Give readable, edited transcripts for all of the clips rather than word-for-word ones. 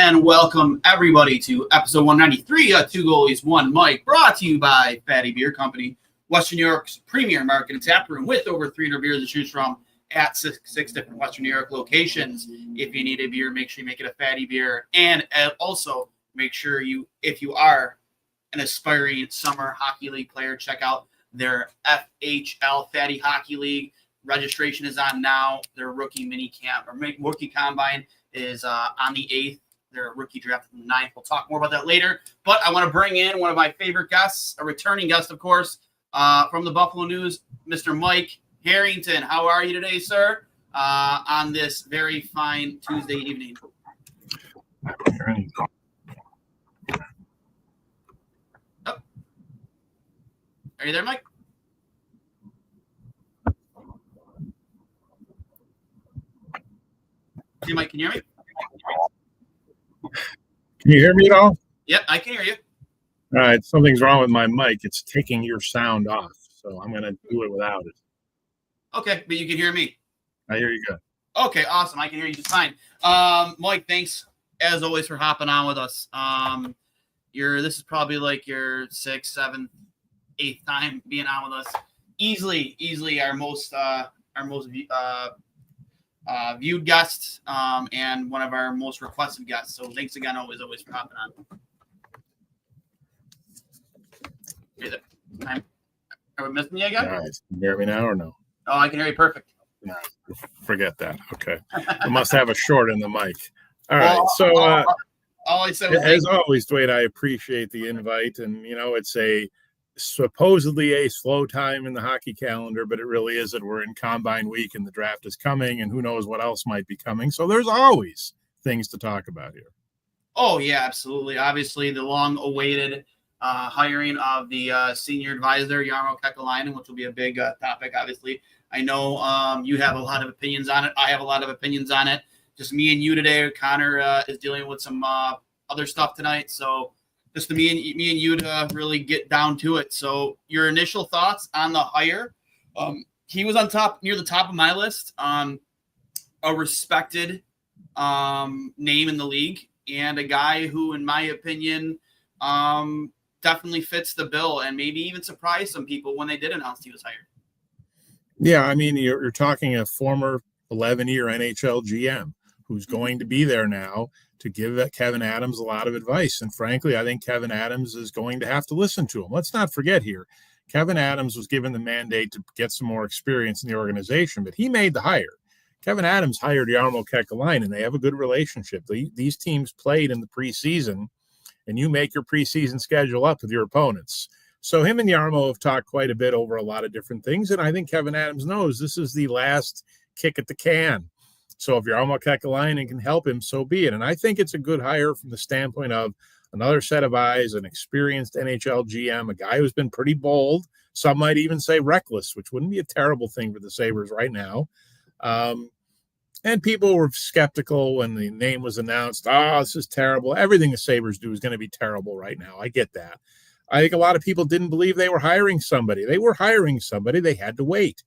And welcome everybody to episode 193 of Two Goalies, One Mike, brought to you by Fatty Beer Company, Western New York's premier market and tap room with over 300 beers to choose from at six different Western New York locations. If you need a beer, make sure you make it a Fatty Beer. And also make sure if you are an aspiring summer hockey league player, check out their FHL Fatty Hockey League. Registration is on now. Their rookie mini camp or rookie combine is on the 8th. Their rookie draft on the 9th. We'll talk more about that later. But I want to bring in one of my favorite guests, a returning guest, of course, from the Buffalo News, Mr. Mike Harrington. How are you today, sir, on this very fine Tuesday evening? Oh. Are you there, Mike? Hey, Mike, can you hear me? Can you hear me at all? Yep, I can hear you. All right, something's wrong with my mic. It's taking your sound off, so I'm going to do it without it. Okay, but you can hear me. I hear you good. Okay, awesome. I can hear you just fine. Mike, thanks as always for hopping on with us. This is probably like your 6th, 7th, 8th time being on with us. Easily our most viewed guest, and one of our most requested guests. So thanks again, always for hopping on. Are we missing you again? All right. Can you hear me now or no? Oh, I can hear you perfect. No, forget that. Okay. I must have a short in the mic. All right. So all I said was as always, Duane, I appreciate the invite. And, it's supposedly a slow time in the hockey calendar, but it really isn't. We're in combine week and the draft is coming and who knows what else might be coming. So there's always things to talk about here. Oh, yeah, absolutely. Obviously, the long-awaited hiring of the senior advisor, Jarmo, which will be a big topic, obviously. I know you have a lot of opinions on it. I have a lot of opinions on it. Just me and you today. Connor is dealing with some other stuff tonight. So just me and you to really get down to it. So your initial thoughts on the hire. He was near the top of my list. A respected name in the league and a guy who, in my opinion, definitely fits the bill and maybe even surprised some people when they did announce he was hired. Yeah, I mean, you're talking a former 11-year NHL GM who's going to be there now to give Kevyn Adams a lot of advice. And frankly, I think Kevyn Adams is going to have to listen to him. Let's not forget here, Kevyn Adams was given the mandate to get some more experience in the organization, but he made the hire. Kevyn Adams hired Jarmo Kekäläinen, and they have a good relationship. These teams played in the preseason, and you make your preseason schedule up with your opponents. So him and Jarmo have talked quite a bit over a lot of different things, and I think Kevyn Adams knows this is the last kick at the can. So if Jarmo Kekäläinen can help him, so be it. And I think it's a good hire from the standpoint of another set of eyes, an experienced NHL GM, a guy who's been pretty bold. Some might even say reckless, which wouldn't be a terrible thing for the Sabres right now. And people were skeptical when the name was announced. This is terrible. Everything the Sabres do is going to be terrible right now. I get that. I think a lot of people didn't believe they were hiring somebody. They were hiring somebody. They had to wait.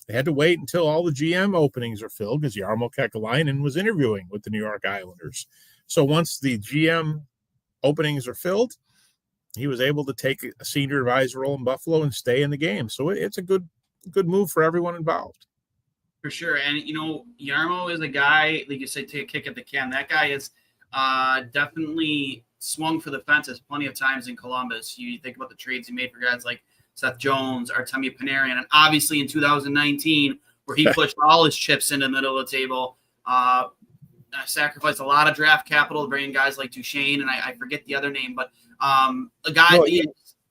They had to wait until all the GM openings are filled because Jarmo Kekäläinen was interviewing with the New York Islanders. So once the GM openings are filled, he was able to take a senior advisor role in Buffalo and stay in the game. So it's a good move for everyone involved. For sure. And, Jarmo is a guy, like you say, take a kick at the can. That guy is definitely swung for the fences plenty of times in Columbus. You think about the trades he made for guys like Seth Jones, Artemi Panarin, and obviously in 2019, where he pushed all his chips into the middle of the table, sacrificed a lot of draft capital to bring in guys like Duchesne, and I forget the other name, but a guy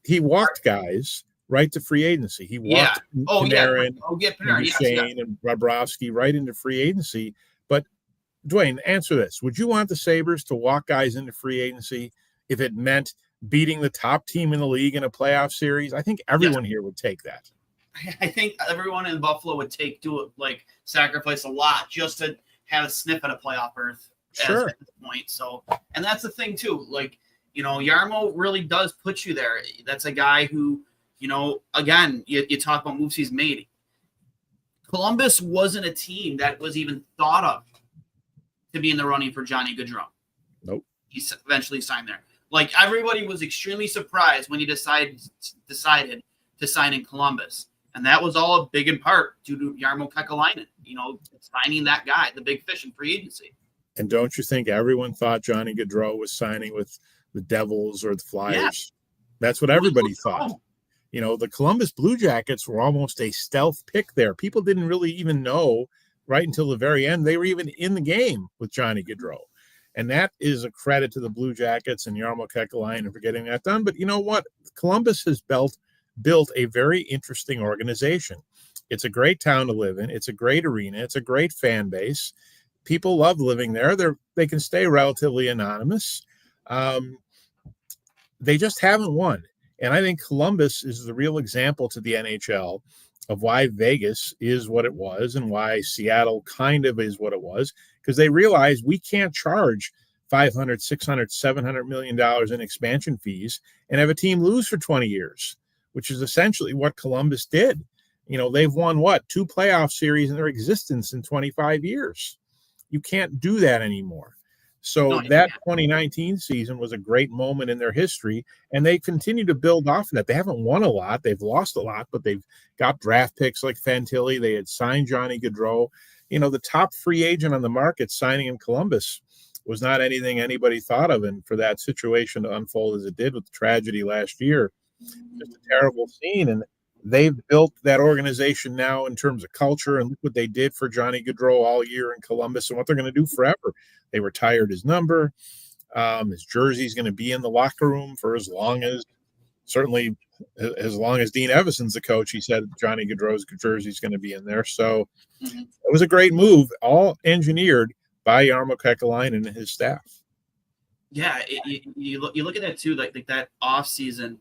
he walked guys right to free agency. He walked Panarin, Duchesne, and Bobrovsky right into free agency. But Duane, answer this: would you want the Sabres to walk guys into free agency if it meant beating the top team in the league in a playoff series? I think everyone here would take that. I think everyone in Buffalo would sacrifice a lot just to have a sniff at a playoff berth at this point. So, and that's the thing too. Like, Jarmo really does put you there. That's a guy who, again, you talk about moves he's made. Columbus wasn't a team that was even thought of to be in the running for Johnny Gaudreau. Nope. He eventually signed there. Like, everybody was extremely surprised when he decided to sign in Columbus. And that was all a big in part due to Jarmo Kekäläinen, signing that guy, the big fish in free agency. And don't you think everyone thought Johnny Gaudreau was signing with the Devils or the Flyers? Yeah. That's what everybody thought. The Columbus Blue Jackets were almost a stealth pick there. People didn't really even know right until the very end they were even in the game with Johnny Gaudreau. And that is a credit to the Blue Jackets and Jarmo Kekäläinen for getting that done. But you know what? Columbus has built a very interesting organization. It's a great town to live in. It's a great arena. It's a great fan base. People love living there. They can stay relatively anonymous. They just haven't won. And I think Columbus is the real example to the NHL of why Vegas is what it was and why Seattle kind of is what it was, because they realized we can't charge $500, $600, $700 million in expansion fees and have a team lose for 20 years, which is essentially what Columbus did. They've won 2 playoff series in their existence in 25 years. You can't do that anymore. So that 2019 season was a great moment in their history, and they continue to build off of that. They haven't won a lot. They've lost a lot, but they've got draft picks like Fantilli. They had signed Johnny Gaudreau. The top free agent on the market signing in Columbus was not anything anybody thought of. And for that situation to unfold as it did with the tragedy last year, just a terrible scene. And they've built that organization now in terms of culture, and look what they did for Johnny Gaudreau all year in Columbus and what they're going to do forever. They retired his number. His jersey is going to be in the locker room for as long as Dean Evason's the coach. He said Johnny Gaudreau's jersey is going to be in there. So it was a great move, all engineered by Jarmo Kekäläinen and his staff. Yeah, you look at that too, like that off season.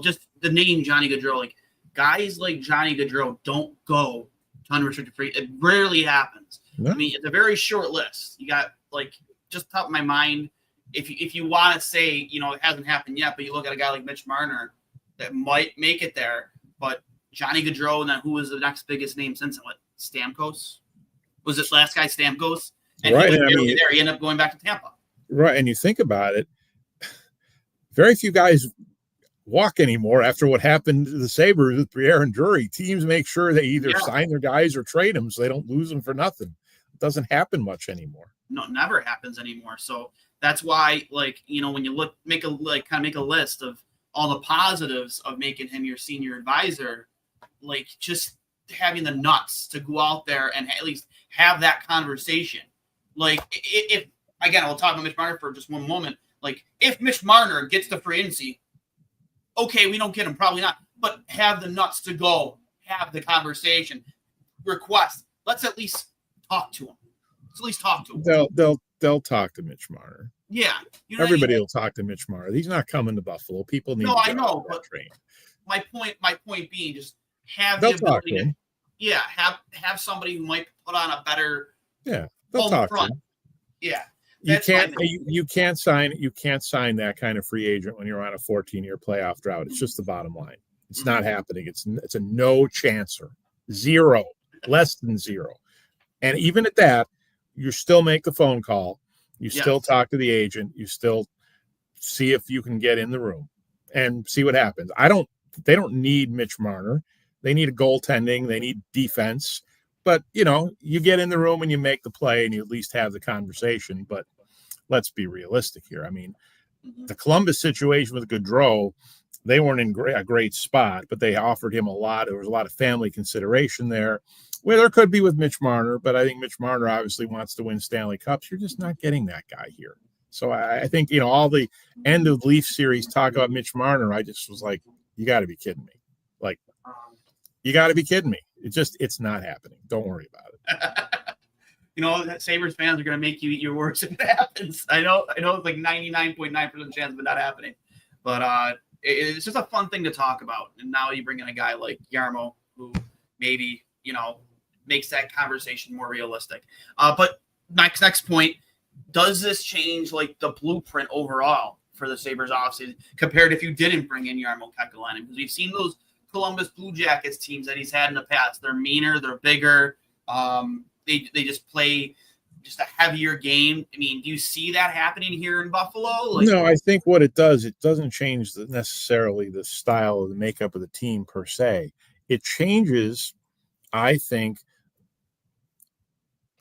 Just the name Johnny Gaudreau, like guys like Johnny Gaudreau don't go to unrestricted free. It rarely happens. No. I mean, it's a very short list. You got just top of my mind. If you want to say, it hasn't happened yet, but you look at a guy like Mitch Marner that might make it there, but Johnny Gaudreau, and then who was the next biggest name since it? Stamkos? Was this last guy Stamkos? And right. He was there. He ended up going back to Tampa. Right. And you think about it, very few guys walk anymore after what happened to the Sabres with Briere and Drury. Teams make sure they either sign their guys or trade them so they don't lose them for nothing. It doesn't happen much anymore. No, it never happens anymore. So that's why, when you make a list of all the positives of making him your senior advisor, just having the nuts to go out there and at least have that conversation. If again, we'll talk about Mitch Marner for just one moment. If Mitch Marner gets the free agency, okay, we don't get him, probably not, but have the nuts to go, have the conversation, request. Let's at least talk to him. Let's at least talk to him. They'll talk to Mitch Marner. Yeah, everybody will talk to Mitch Marner. He's not coming to Buffalo. People need. No, I know, but train. My point being, just have the ability to, have somebody who might put on a better. Yeah, they'll talk to him. Yeah. You can't sign that kind of free agent when you're on a 14-year playoff drought. It's just the bottom line. It's not happening. It's a no chancer. Zero, less than zero. And even at that, you still make the phone call. You still talk to the agent. You still see if you can get in the room and see what happens. They don't need Mitch Marner. They need a goaltending. They need defense. But, you get in the room and you make the play and you at least have the conversation. But let's be realistic here. I mean, the Columbus situation with Gaudreau, they weren't in a great spot, but they offered him a lot. There was a lot of family consideration there. Well, there could be with Mitch Marner, but I think Mitch Marner obviously wants to win Stanley Cups. You're just not getting that guy here. So I think, all the end of Leaf series talk about Mitch Marner, I just was like, you got to be kidding me. You got to be kidding me. It's not happening. Don't worry about it. Sabres fans are going to make you eat your words if it happens. I know it's 99.9% chance of it not happening. But it's just a fun thing to talk about. And now you bring in a guy like Jarmo, who maybe, makes that conversation more realistic. But next point, does this change the blueprint overall for the Sabres offseason compared if you didn't bring in Jarmo Kekäläinen? Because we've seen those Columbus Blue Jackets teams that he's had in the past. They're meaner, they're bigger. They just play just a heavier game. I mean, do you see that happening here in Buffalo? No, I think what it does, it doesn't change necessarily the style of the makeup of the team per se. It changes, I think,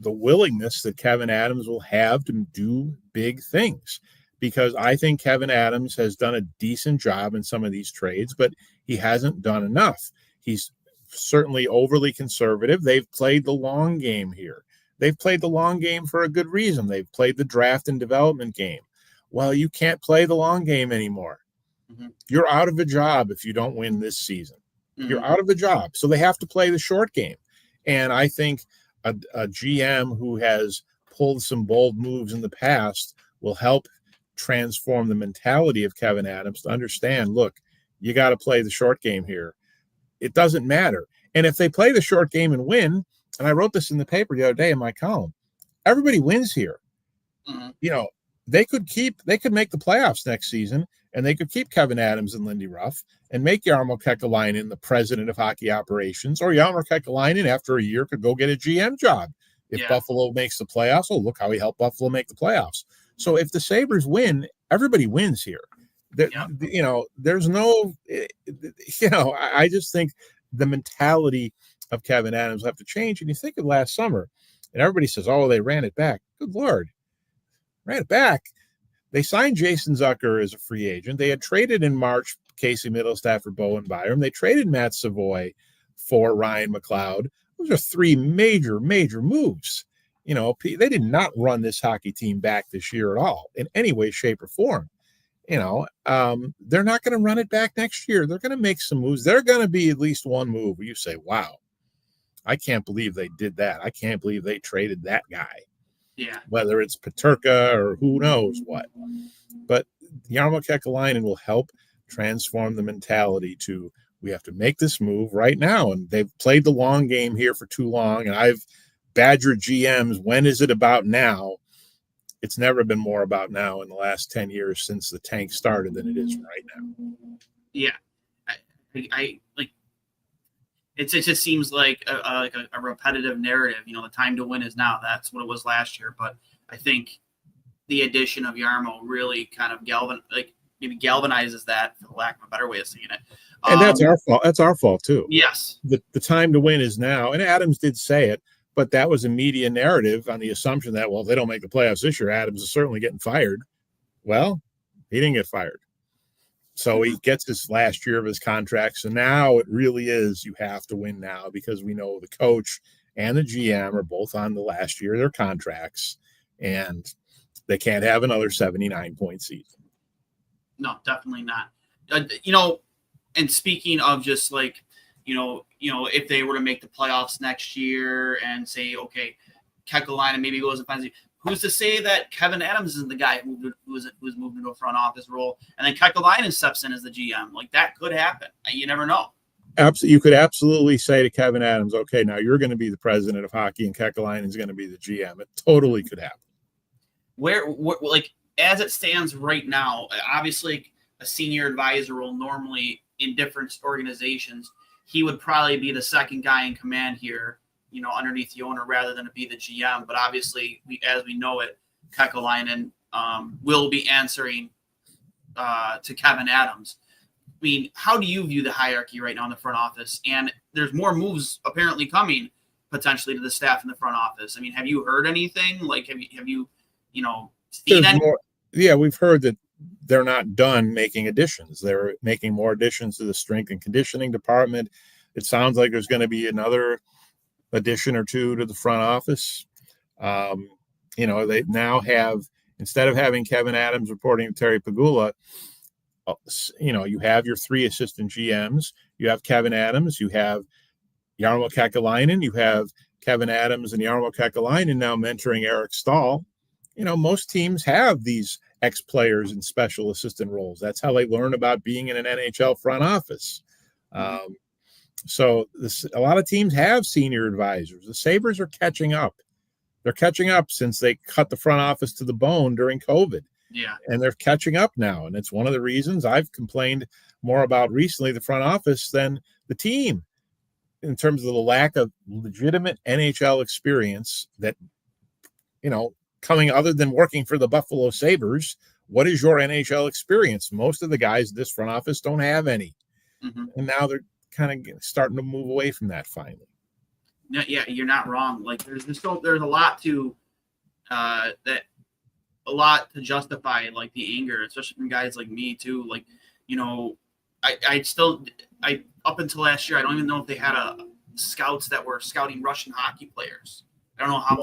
the willingness that Kevyn Adams will have to do big things, because I think Kevyn Adams has done a decent job in some of these trades, but he hasn't done enough. He's certainly overly conservative. They've played the long game here. They've played the long game for a good reason. They've played the draft and development game. Well, you can't play the long game anymore. Mm-hmm. You're out of a job if you don't win this season. Mm-hmm. You're out of a job. So they have to play the short game. And I think a GM who has pulled some bold moves in the past will help transform the mentality of Kevyn Adams to understand, look, you got to play the short game here. It doesn't matter. And if they play the short game and win, and I wrote this in the paper the other day in my column, everybody wins here. Mm-hmm. You know, they could make the playoffs next season, and they could keep Kevyn Adams and Lindy Ruff and make Jarmo Kekäläinen the president of hockey operations, or Jarmo Kekäläinen after a year could go get a GM job. If Buffalo makes the playoffs, oh, look how he helped Buffalo make the playoffs. So if the Sabres win, everybody wins here. You know, there's no, you know, I just think the mentality of Kevyn Adams will have to change. And you think of last summer, and everybody says, oh, they ran it back. Good Lord. Ran it back. They signed Jason Zucker as a free agent. They had traded in March Casey Middlestadt for Bowen Byram. They traded Matt Savoy for Ryan McLeod. Those are three major moves. You know, they did not run this hockey team back this year at all in any way, shape, or form. You know, they're not going to run it back next year. They're going to make some moves. They're going to be at least one move where you say, wow, I can't believe they did that. I can't believe they traded that guy. Yeah. Whether it's Peterka or who knows what. But Jarmo Kekäläinen will help transform the mentality to, we have to make this move right now. And they've played the long game here for too long. And I've badgered GMs, when is it about now? It's never been more about now in the last 10 years since the tank started than it is right now. Yeah. I like, it just seems like a repetitive narrative. You know, the time to win is now. That's what it was last year. But I think the addition of Jarmo really kind of galvanizes that, for the lack of a better way of saying it. And that's our fault. That's our fault too. Yes. The time to win is now. And Adams did say it, but that was a media narrative on the assumption that, well, if they don't make the playoffs this year, Adams is certainly getting fired. Well, he didn't get fired. So he gets his last year of his contract. So now it really is, you have to win now, because we know the coach and the GM are both on the last year of their contracts, and they can't have another 79-point season. No, definitely not. You know, and speaking of just like, you know, if they were to make the playoffs next year and say, okay, Kekäläinen maybe goes and finds, who's to say that Kevyn Adams isn't the guy who was moved into a front office role, and then Kekäläinen steps in as the GM? Like, that could happen. You never know. You could absolutely say to Kevyn Adams, okay, now you're going to be the president of hockey and Kekäläinen is going to be the GM. It totally could happen. Where like, as it stands right now, obviously a senior advisor role normally in different organizations, he would probably be the second guy in command here, you know, underneath the owner, rather than to be the GM. But obviously, as we know it, Kekäläinen will be answering to Kevyn Adams. I mean, how do you view the hierarchy right now in the front office? And there's more moves apparently coming potentially to the staff in the front office. I mean, have you heard anything? Like, have you seen any? Yeah, we've heard that they're not done making additions. They're making more additions to the strength and conditioning department. It sounds like there's going to be another addition or two to the front office. You know, they now have, instead of having Kevyn Adams reporting to Terry Pegula, you know, you have your three assistant GMs. You have Kevyn Adams, you have Jarmo Kekäläinen, you have Kevyn Adams and Jarmo Kekäläinen now mentoring Eric Stahl. You know, most teams have these ex-players in special assistant roles. That's how they learn about being in an NHL front office. So a lot of teams have senior advisors. The Sabres are catching up. They're catching up since they cut the front office to the bone during COVID. Yeah. And they're catching up now. And it's one of the reasons I've complained more about recently the front office than the team, in terms of the lack of legitimate NHL experience that coming other than working for the Buffalo Sabres, what is your NHL experience? Most of the guys in this front office don't have any. Mm-hmm. And now they're kind of starting to move away from that finally. Yeah, you're not wrong. Like there's a lot to justify like the anger, especially from guys like me too. Like, I up until last year, I don't even know if they had scouts that were scouting Russian hockey players. I don't know how.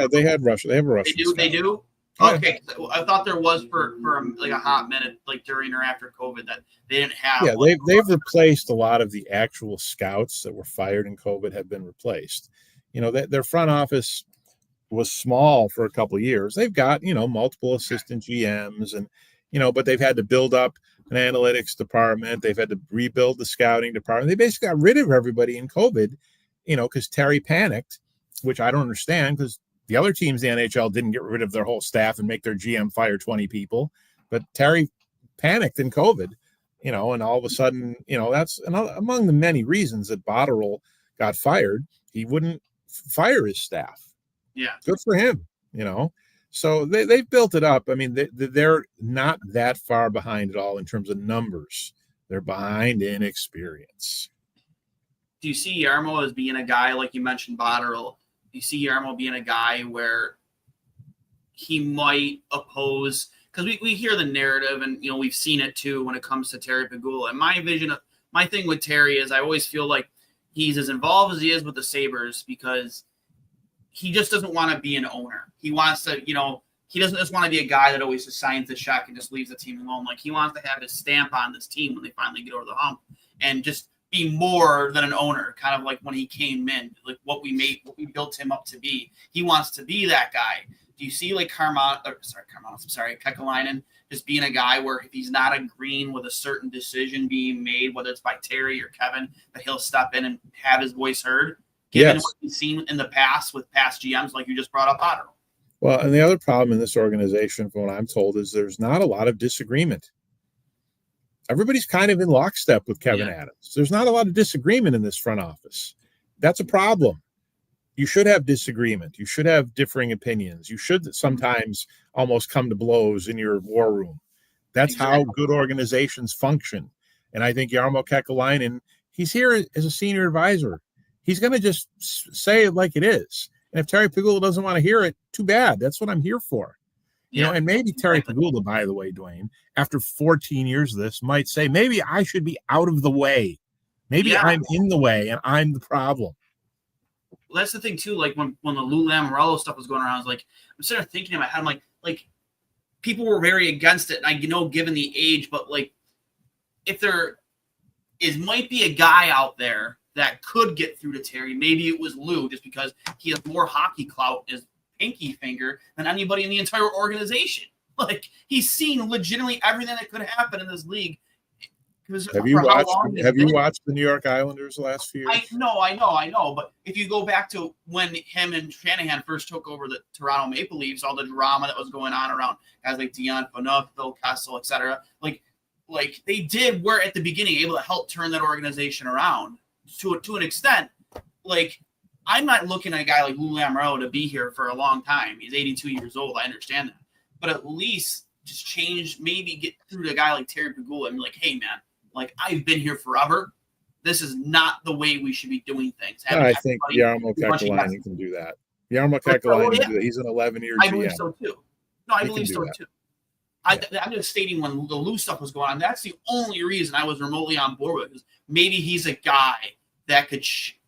They have Russia. They have a Russian. They do. Yeah. Okay, so I thought there was for like a hot minute, like during or after COVID, that they didn't have. Yeah, they've replaced a lot of the actual scouts that were fired in COVID. Have been replaced. Their front office was small for a couple of years. They've got multiple assistant GMs, and but they've had to build up an analytics department. They've had to rebuild the scouting department. They basically got rid of everybody in COVID, because Terry panicked, which I don't understand, because the other teams in the NHL didn't get rid of their whole staff and make their GM fire 20 people. But Terry panicked in COVID, and all of a sudden, that's among the many reasons that Botterill got fired. He wouldn't fire his staff. Yeah. Good for him, So they've built it up. I mean, they're not that far behind at all in terms of numbers. They're behind in experience. Do you see Jarmo as being a guy, like you mentioned, Botterill? Do you see Jarmo being a guy where he might oppose? Because we hear the narrative, and we've seen it too when it comes to Terry Pegula. And my thing with Terry is I always feel like he's as involved as he is with the Sabres because he just doesn't want to be an owner. He wants to, he doesn't just want to be a guy that always just signs the check and just leaves the team alone. Like he wants to have his stamp on this team when they finally get over the hump and just be more than an owner, kind of like when he came in, like what we built him up to be. He wants to be that guy. Do you see like Kekäläinen just being a guy where if he's not agreeing with a certain decision being made, whether it's by Terry or Kevin, that he'll step in and have his voice heard? Given what we've seen in the past with past GMs, like you just brought up Botterill. Well, and the other problem in this organization, from what I'm told, is there's not a lot of disagreement. Everybody's kind of in lockstep with Kevyn Adams. There's not a lot of disagreement in this front office. That's a problem. You should have disagreement. You should have differing opinions. You should sometimes almost come to blows in your war room. That's how good organizations function. And I think Jarmo Kekäläinen, he's here as a senior advisor. He's going to just say it like it is. And if Terry Pegula doesn't want to hear it, too bad. That's what I'm here for. And maybe Terry Pegula, by the way, Duane, after 14 years of this, might say, maybe I should be out of the way. Maybe I'm in the way and I'm the problem. Well, that's the thing, too. Like, when the Lou Lamoriello stuff was going around, I was like, I'm sort of thinking in my head, I'm like, people were very against it. And I given the age, but, like, if there might be a guy out there that could get through to Terry, maybe it was Lou, just because he has more hockey clout as pinky finger than anybody in the entire organization. Like, he's seen legitimately everything that could happen in this league. Have you watched the New York Islanders the last few years? I know. But if you go back to when him and Shanahan first took over the Toronto Maple Leafs, all the drama that was going on around guys like Dion Phaneuf, Phil Kessel, etc. Like they were at the beginning able to help turn that organization around to an extent. Like, I'm not looking at a guy like Lou Lamoriello to be here for a long time. He's 82 years old. I understand that. But at least just change, maybe get through to a guy like Terry Pegula and be like, hey, man, like, I've been here forever. This is not the way we should be doing things. I think Jarmo Kekäläinen can do that. Jarmo Kekäläinen can do that. He's an 11-year GM. I believe so, too. No, I believe so, too. I'm just stating when the Lou stuff was going on, that's the only reason I was remotely on board with it. Maybe he's a guy that could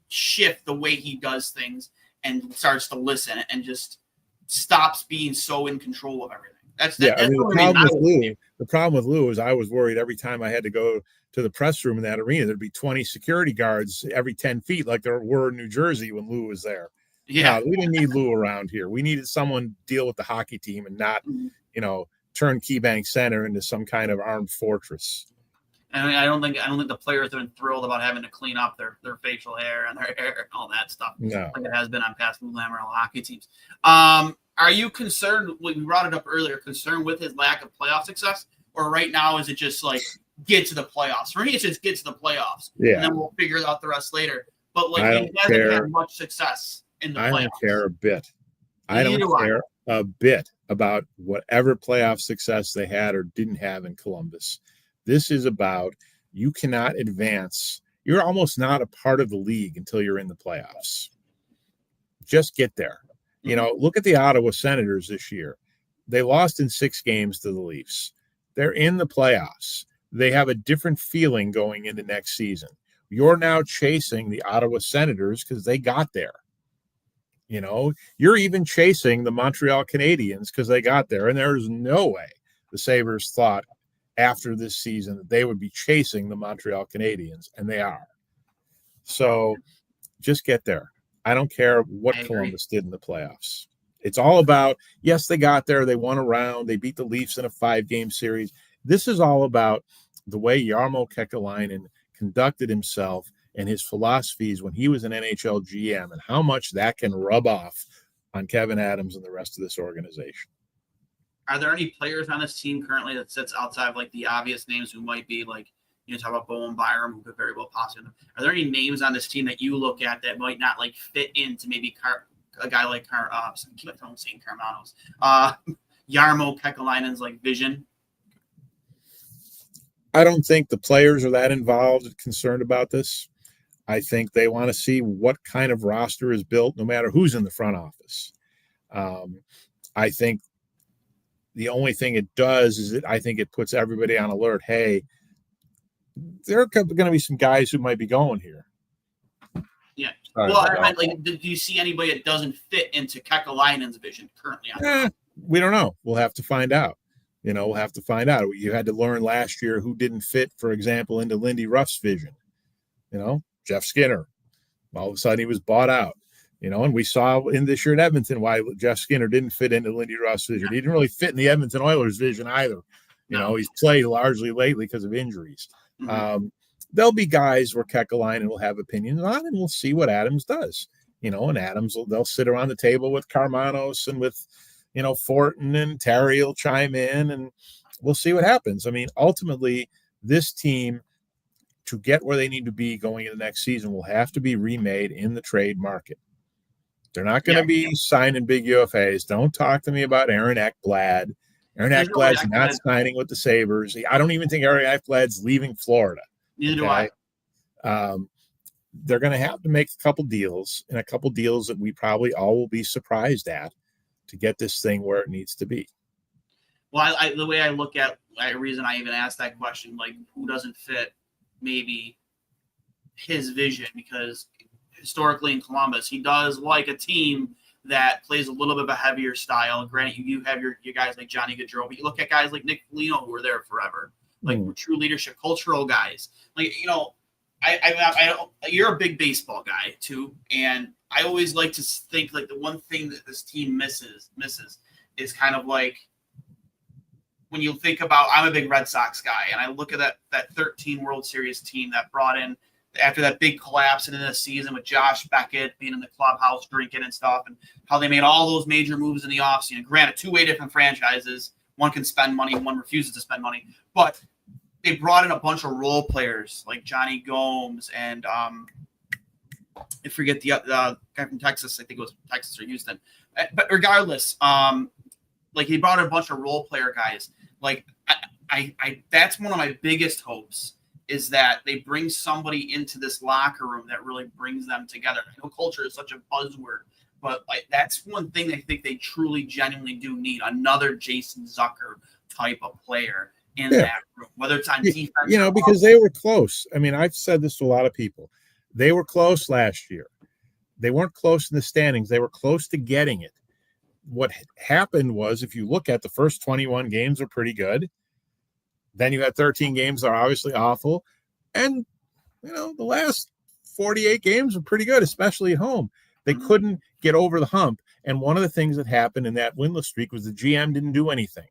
shift the way he does things and starts to listen and just stops being so in control of everything. The problem with Lou is I was worried every time I had to go to the press room in that arena, there'd be 20 security guards every 10 feet like there were in New Jersey when Lou was there. Yeah, no, we didn't need Lou around here. We needed someone to deal with the hockey team and not, turn KeyBank Center into some kind of armed fortress. And I don't think the players have been thrilled about having to clean up their facial hair and their hair and all that stuff. No. Like it has been on past Lou Lamoriello hockey teams. Are you concerned? We brought it up earlier. Concerned with his lack of playoff success, or right now is it just like get to the playoffs? For me, it's just get to the playoffs, and then we'll figure out the rest later. But like he hasn't had much success in the playoffs. I don't care a bit. I don't care a bit about whatever playoff success they had or didn't have in Columbus. This is about you cannot advance. You're almost not a part of the league until you're in the playoffs. Just get there. You know, look at the Ottawa Senators this year. They lost in 6 games to the Leafs. They're in the playoffs. They have a different feeling going into next season. You're now chasing the Ottawa Senators because they got there. You know, you're even chasing the Montreal Canadiens because they got there. And there's no way the Sabres thought after this season that they would be chasing the Montreal Canadiens, and they are. So just get there. I don't care what Columbus did in the playoffs. It's all about, yes, they got there. They won a round. They beat the Leafs in a 5-game series. This is all about the way Jarmo Kekäläinen conducted himself and his philosophies when he was an NHL GM and how much that can rub off on Kevyn Adams and the rest of this organization. Are there any players on this team currently that sits outside of like the obvious names who might be like, you know, talk about Bowen Byram, who could very well possibly. Are there any names on this team that you look at that might not like fit into maybe a guy like Carmanos, Jarmo Kekäläinen's like vision? I don't think the players are that involved and concerned about this. I think they want to see what kind of roster is built, no matter who's in the front office. I think the only thing it does is I think it puts everybody on alert. Hey, there are going to be some guys who might be going here. Yeah. Like, do you see anybody that doesn't fit into Kekäläinen's vision currently? We don't know. We'll have to find out. You know, we'll have to find out. You had to learn last year who didn't fit, for example, into Lindy Ruff's vision. You know, Jeff Skinner. All of a sudden, he was bought out. You know, and we saw in this year at Edmonton why Jeff Skinner didn't fit into Lindy Ruff's vision. He didn't really fit in the Edmonton Oilers' vision either. You know, he's played largely lately because of injuries. There'll be guys where Kekäläinen will have opinions on, and we'll see what Adams does. You know, and Adams they'll sit around the table with Carmanos and with, you know, Fortin and Terry will chime in, and we'll see what happens. I mean, ultimately, this team, to get where they need to be going into next season, will have to be remade in the trade market. They're not going to be signing big UFAs. Don't talk to me about Aaron Ekblad. Aaron Ekblad's not signing with the Sabres. I don't even think Aaron Ekblad's leaving Florida. Neither do I. They're going to have to make a couple deals, and a couple deals that we probably all will be surprised at to get this thing where it needs to be. Well, the way I look at the reason I even asked that question, like who doesn't fit maybe his vision, because historically in Columbus, he does like a team that plays a little bit of a heavier style. Granted, you have your guys like Johnny Gaudreau, but you look at guys like Nick Foligno who were there forever, like true leadership, cultural guys. Like, you know, I you're a big baseball guy too, and I always like to think like the one thing that this team misses is kind of like when you think about, I'm a big Red Sox guy, and I look at that 13 World Series team that brought in after that big collapse in the season with Josh Beckett being in the clubhouse drinking and stuff, and how they made all those major moves in the offseason. Granted, 2 way different franchises. One can spend money, one refuses to spend money. But they brought in a bunch of role players like Johnny Gomes and I forget the guy from Texas. I think it was Texas or Houston. But regardless, like he brought in a bunch of role player guys. Like I that's one of my biggest hopes, is that they bring somebody into this locker room that really brings them together. I know culture is such a buzzword, but like that's one thing I think they truly, genuinely do need, another Jason Zucker type of player in that room, whether it's on defense. You know, because they were close. I mean, I've said this to a lot of people. They were close last year. They weren't close in the standings. They were close to getting it. What happened was, if you look at the first 21 games are pretty good. Then you had 13 games that are obviously awful. And, you know, the last 48 games were pretty good, especially at home. They couldn't get over the hump. And one of the things that happened in that winless streak was the GM didn't do anything.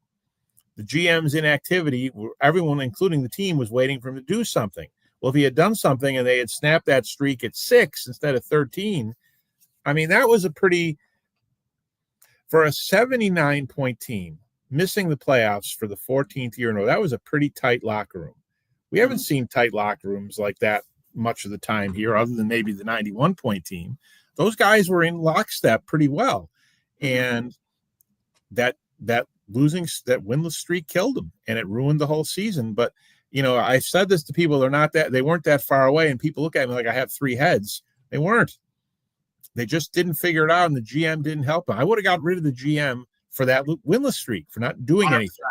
The GM's inactivity, everyone, including the team, was waiting for him to do something. Well, if he had done something and they had snapped that streak at 6 instead of 13, I mean, that was a pretty, for a 79-point team, missing the playoffs for the 14th year in a row, that was a pretty tight locker room. We haven't seen tight locker rooms like that much of the time here, other than maybe the 91-point team. Those guys were in lockstep pretty well. And that winless streak killed him, and it ruined the whole season. But I said this to people, they weren't that far away, and people look at me like I have three heads. They weren't. They just didn't figure it out, and the GM didn't help them. I would have got rid of the GM for that winless streak, for not doing 100%. Anything.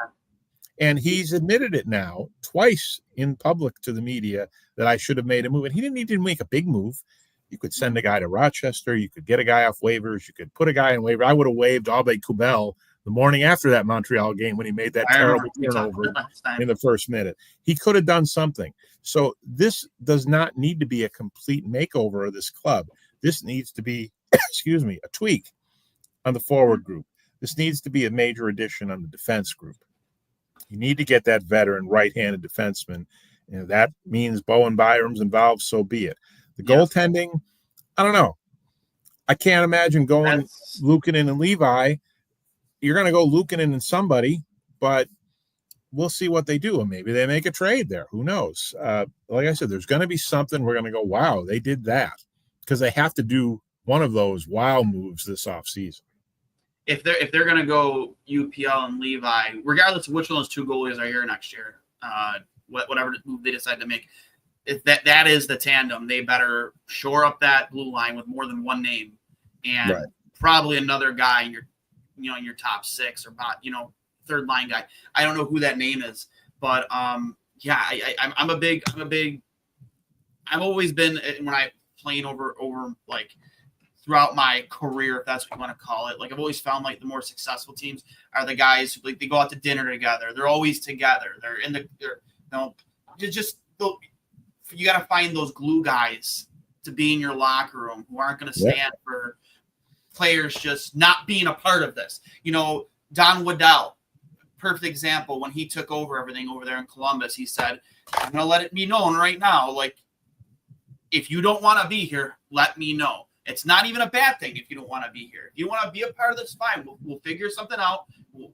And he's admitted it now twice in public to the media that I should have made a move. And he didn't need to make a big move. You could send a guy to Rochester. You could get a guy off waivers. You could put a guy in waiver. I would have waived Abe Kubel the morning after that Montreal game when he made that terrible turnover in the first minute. He could have done something. So this does not need to be a complete makeover of this club. This needs to be, a tweak on the forward group. This needs to be a major addition on the defense group. You need to get that veteran right-handed defenseman. That means Bowen Byram's involved, so be it. The goaltending, I don't know. I can't imagine going Luukkonen and Levi. You're going to go Luukkonen and somebody, but we'll see what they do. And maybe they make a trade there. Who knows? Like I said, there's going to be something we're going to go, wow, they did that. Because they have to do one of those wow moves this offseason. If they're going to go UPL and Levi, regardless of which one of those two goalies are here next year, whatever move they decide to make, if that is the tandem, they better shore up that blue line with more than one name, and probably another guy in your top six or third line guy. I don't know who that name is, but I've always been, when I playing over like throughout my career, if that's what you want to call it. Like I've always found like the more successful teams are the guys who they go out to dinner together. They're always together. You got to find those glue guys to be in your locker room who aren't going to stand for players just not being a part of this. Don Waddell, perfect example. When he took over everything over there in Columbus, he said, I'm going to let it be known right now. Like, if you don't want to be here, let me know. It's not even a bad thing if you don't want to be here. If you want to be a part of this, fine. We'll figure something out. We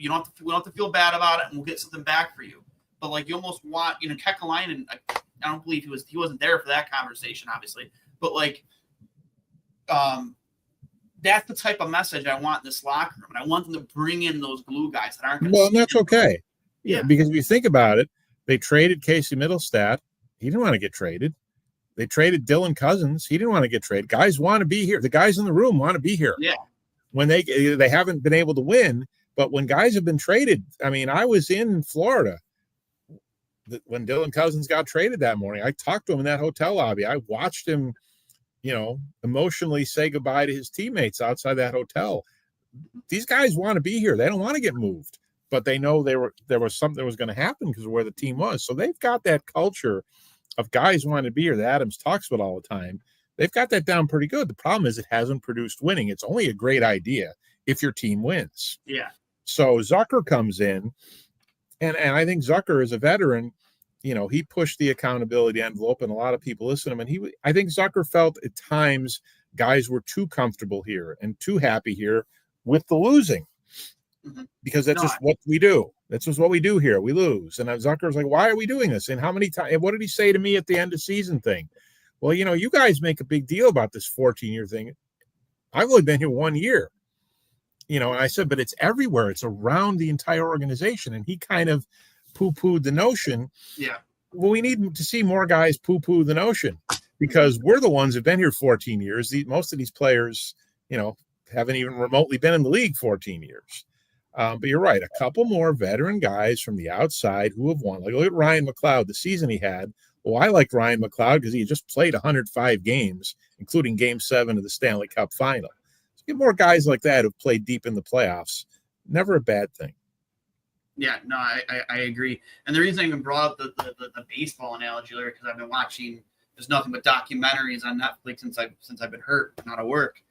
don't have to feel bad about it, and we'll get something back for you. But like you almost want, Kekäläinen, I don't believe he wasn't there for that conversation, obviously. But like, that's the type of message I want in this locker room, and I want them to bring in those glue guys that aren't going to. Well, and that's okay. Yeah, because if you think about it, they traded Casey Middlestat. He didn't want to get traded. They traded Dylan Cousins. He didn't want to get traded. Guys want to be here. The guys in the room want to be here. Yeah. When they haven't been able to win, but when guys have been traded, I mean, I was in Florida when Dylan Cousins got traded that morning. I talked to him in that hotel lobby. I watched him, emotionally say goodbye to his teammates outside that hotel. These guys want to be here. They don't want to get moved, but they know there was something that was going to happen because of where the team was. So they've got that culture of guys wanting to be here that Adams talks about all the time. They've got that down pretty good. The problem is it hasn't produced winning. It's only a great idea if your team wins. Yeah. So Zucker comes in, and I think Zucker is a veteran. He pushed the accountability envelope, and a lot of people listen to him. And I think Zucker felt at times guys were too comfortable here and too happy here with the losing. Because that's just what we do. That's just what we do here. We lose. And Zucker's like, why are we doing this? And how many times? What did he say to me at the end of season thing? Well, you guys make a big deal about this 14-year thing. I've only been here 1 year. And I said, but it's everywhere. It's around the entire organization. And he kind of poo-pooed the notion. Yeah. Well, we need to see more guys poo-poo the notion because we're the ones who've been here 14 years. Most of these players, haven't even remotely been in the league 14 years. But you're right. A couple more veteran guys from the outside who have won. Like, look at Ryan McLeod, the season he had. Well, I liked Ryan McLeod because he had just played 105 games, including Game 7 of the Stanley Cup Final. So get more guys like that who've played deep in the playoffs. Never a bad thing. Yeah, no, I agree. And the reason I even brought up the baseball analogy earlier because I've been watching there's nothing but documentaries on Netflix since I've been hurt, not at work,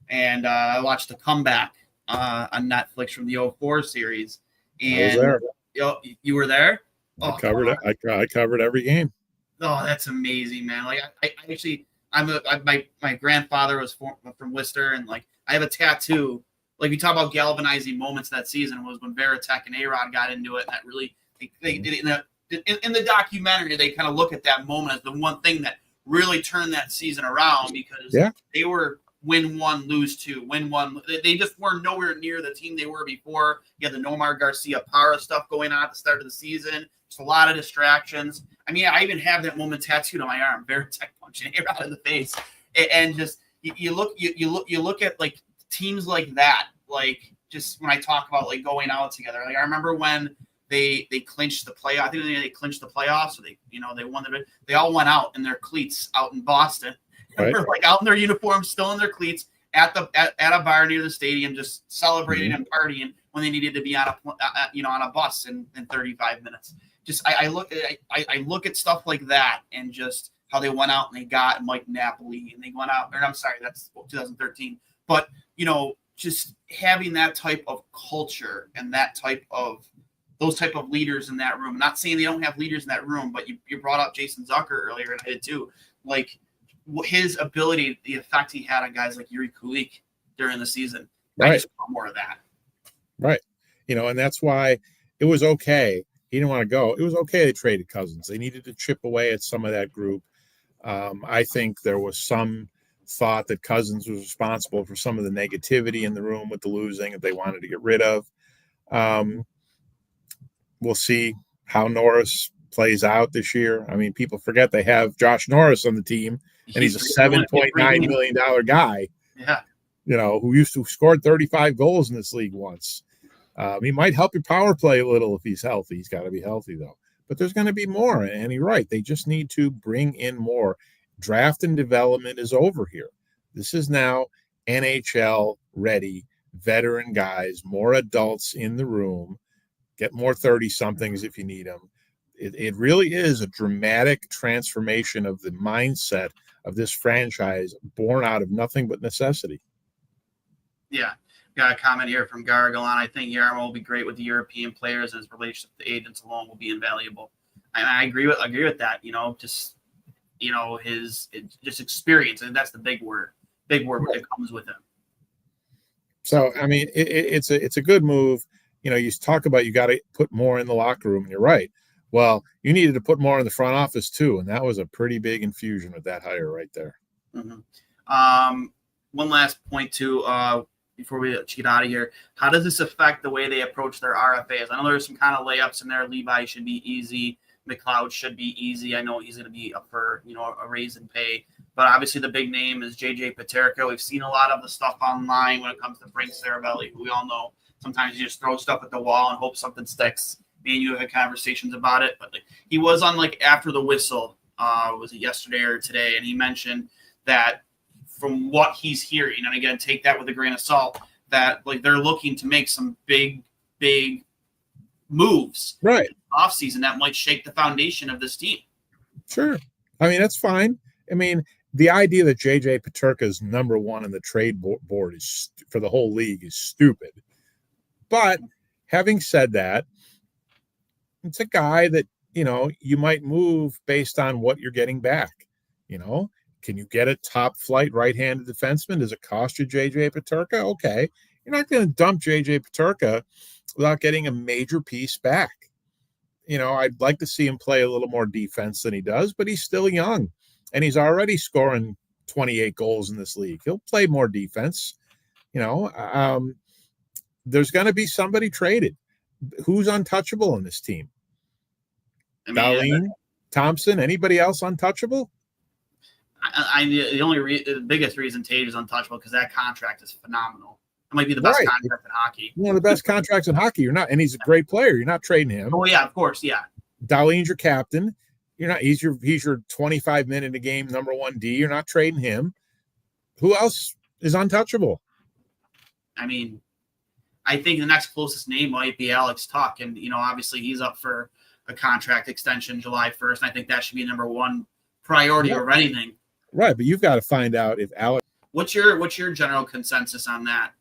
and I watched The Comeback on Netflix from the 2004 series. And I was there. You were there? I covered it. I covered every game. Oh, that's amazing, man! Like I actually, my grandfather was from Worcester, and like I have a tattoo. Like we talk about galvanizing moments that season was when Veritek and A-Rod got into it, and that really in the documentary they kind of look at that moment as the one thing that really turned that season around because they were win one, lose two, win one. They just were nowhere near the team they were before. You had the Nomar Garcia-Parra stuff going on at the start of the season. Just a lot of distractions. I mean, I even have that moment tattooed on my arm, Veritek punching it right in the face. And just you look at like teams like that, like just when I talk about like going out together. Like I remember when they clinched the playoff. I think they clinched the playoffs, so they won they all went out in their cleats out in Boston. Right. They're like out in their uniforms, still in their cleats, at a bar near the stadium, just celebrating and partying when they needed to be on a bus in 35 minutes. Just I look at stuff like that and just how they went out and they got Mike Napoli and they went out. Or I'm sorry, that's 2013. But just having that type of culture and those type of leaders in that room. I'm not saying they don't have leaders in that room, but you brought up Jason Zucker earlier, and I did too. Like his ability, the effect he had on guys like Yuri Kulik during the season. Right. I just want more of that. Right. And that's why it was okay. He didn't want to go. It was okay they traded Cousins. They needed to chip away at some of that group. I think there was some thought that Cousins was responsible for some of the negativity in the room with the losing that they wanted to get rid of. We'll see how Norris plays out this year. I mean, people forget they have Josh Norris on the team, and he's a $7.9 million guy. Yeah. Who scored 35 goals in this league once. He might help your power play a little if he's healthy. He's got to be healthy, though. But there's going to be more, and you're right. They just need to bring in more. Draft and development is over here. This is now NHL-ready, veteran guys, more adults in the room. Get more 30-somethings if you need them. It really is a dramatic transformation of the mindset of this franchise born out of nothing but necessity. Yeah. Got a comment here from Gargalon. I think Jarmo will be great with the European players, and his relationship with the agents alone will be invaluable. And I agree with that. His experience, and that's the big word that comes with him. So I mean, it's a good move. You talk about you got to put more in the locker room, and you're right. Well, you needed to put more in the front office too, and that was a pretty big infusion with that hire right there. Mm-hmm. One last point too. Before we get out of here, how does this affect the way they approach their RFAs? I know there's some kind of layups in there. Levi should be easy. McLeod should be easy. I know he's going to be up for a raise in pay, but obviously the big name is JJ Peterka. We've seen a lot of the stuff online when it comes to Frank Saravelli, who we all know sometimes you just throw stuff at the wall and hope something sticks. Me and you had conversations about it, but he was on after the whistle. Was it yesterday or today? And he mentioned that from what he's hearing, and again, take that with a grain of salt, that they're looking to make some big moves right offseason that might shake the foundation of this team. Sure. I mean, that's fine. I mean, the idea that JJ Peterka is number one on the trade board is for the whole league is stupid. But having said that, it's a guy that, you might move based on what you're getting back. Can you get a top flight right-handed defenseman? Does it cost you JJ Peterka? Okay. You're not going to dump JJ Peterka without getting a major piece back. I'd like to see him play a little more defense than he does, but he's still young and he's already scoring 28 goals in this league. He'll play more defense. There's going to be somebody traded. Who's untouchable in this team? Darlene, Thompson, anybody else untouchable? The biggest reason Tage is untouchable because that contract is phenomenal. It might be the best contract in hockey. One of the best contracts in hockey. You're not, and he's a great player. You're not trading him. Oh yeah, of course, yeah. Darlene's your captain. You're not. He's your 25-minute a game number one D. You're not trading him. Who else is untouchable? I mean, I think the next closest name might be Alex Tuck, and obviously he's up for a contract extension July 1st. And I think that should be number one priority over anything. Right, but you've got to find out if Alex. What's your general consensus on that?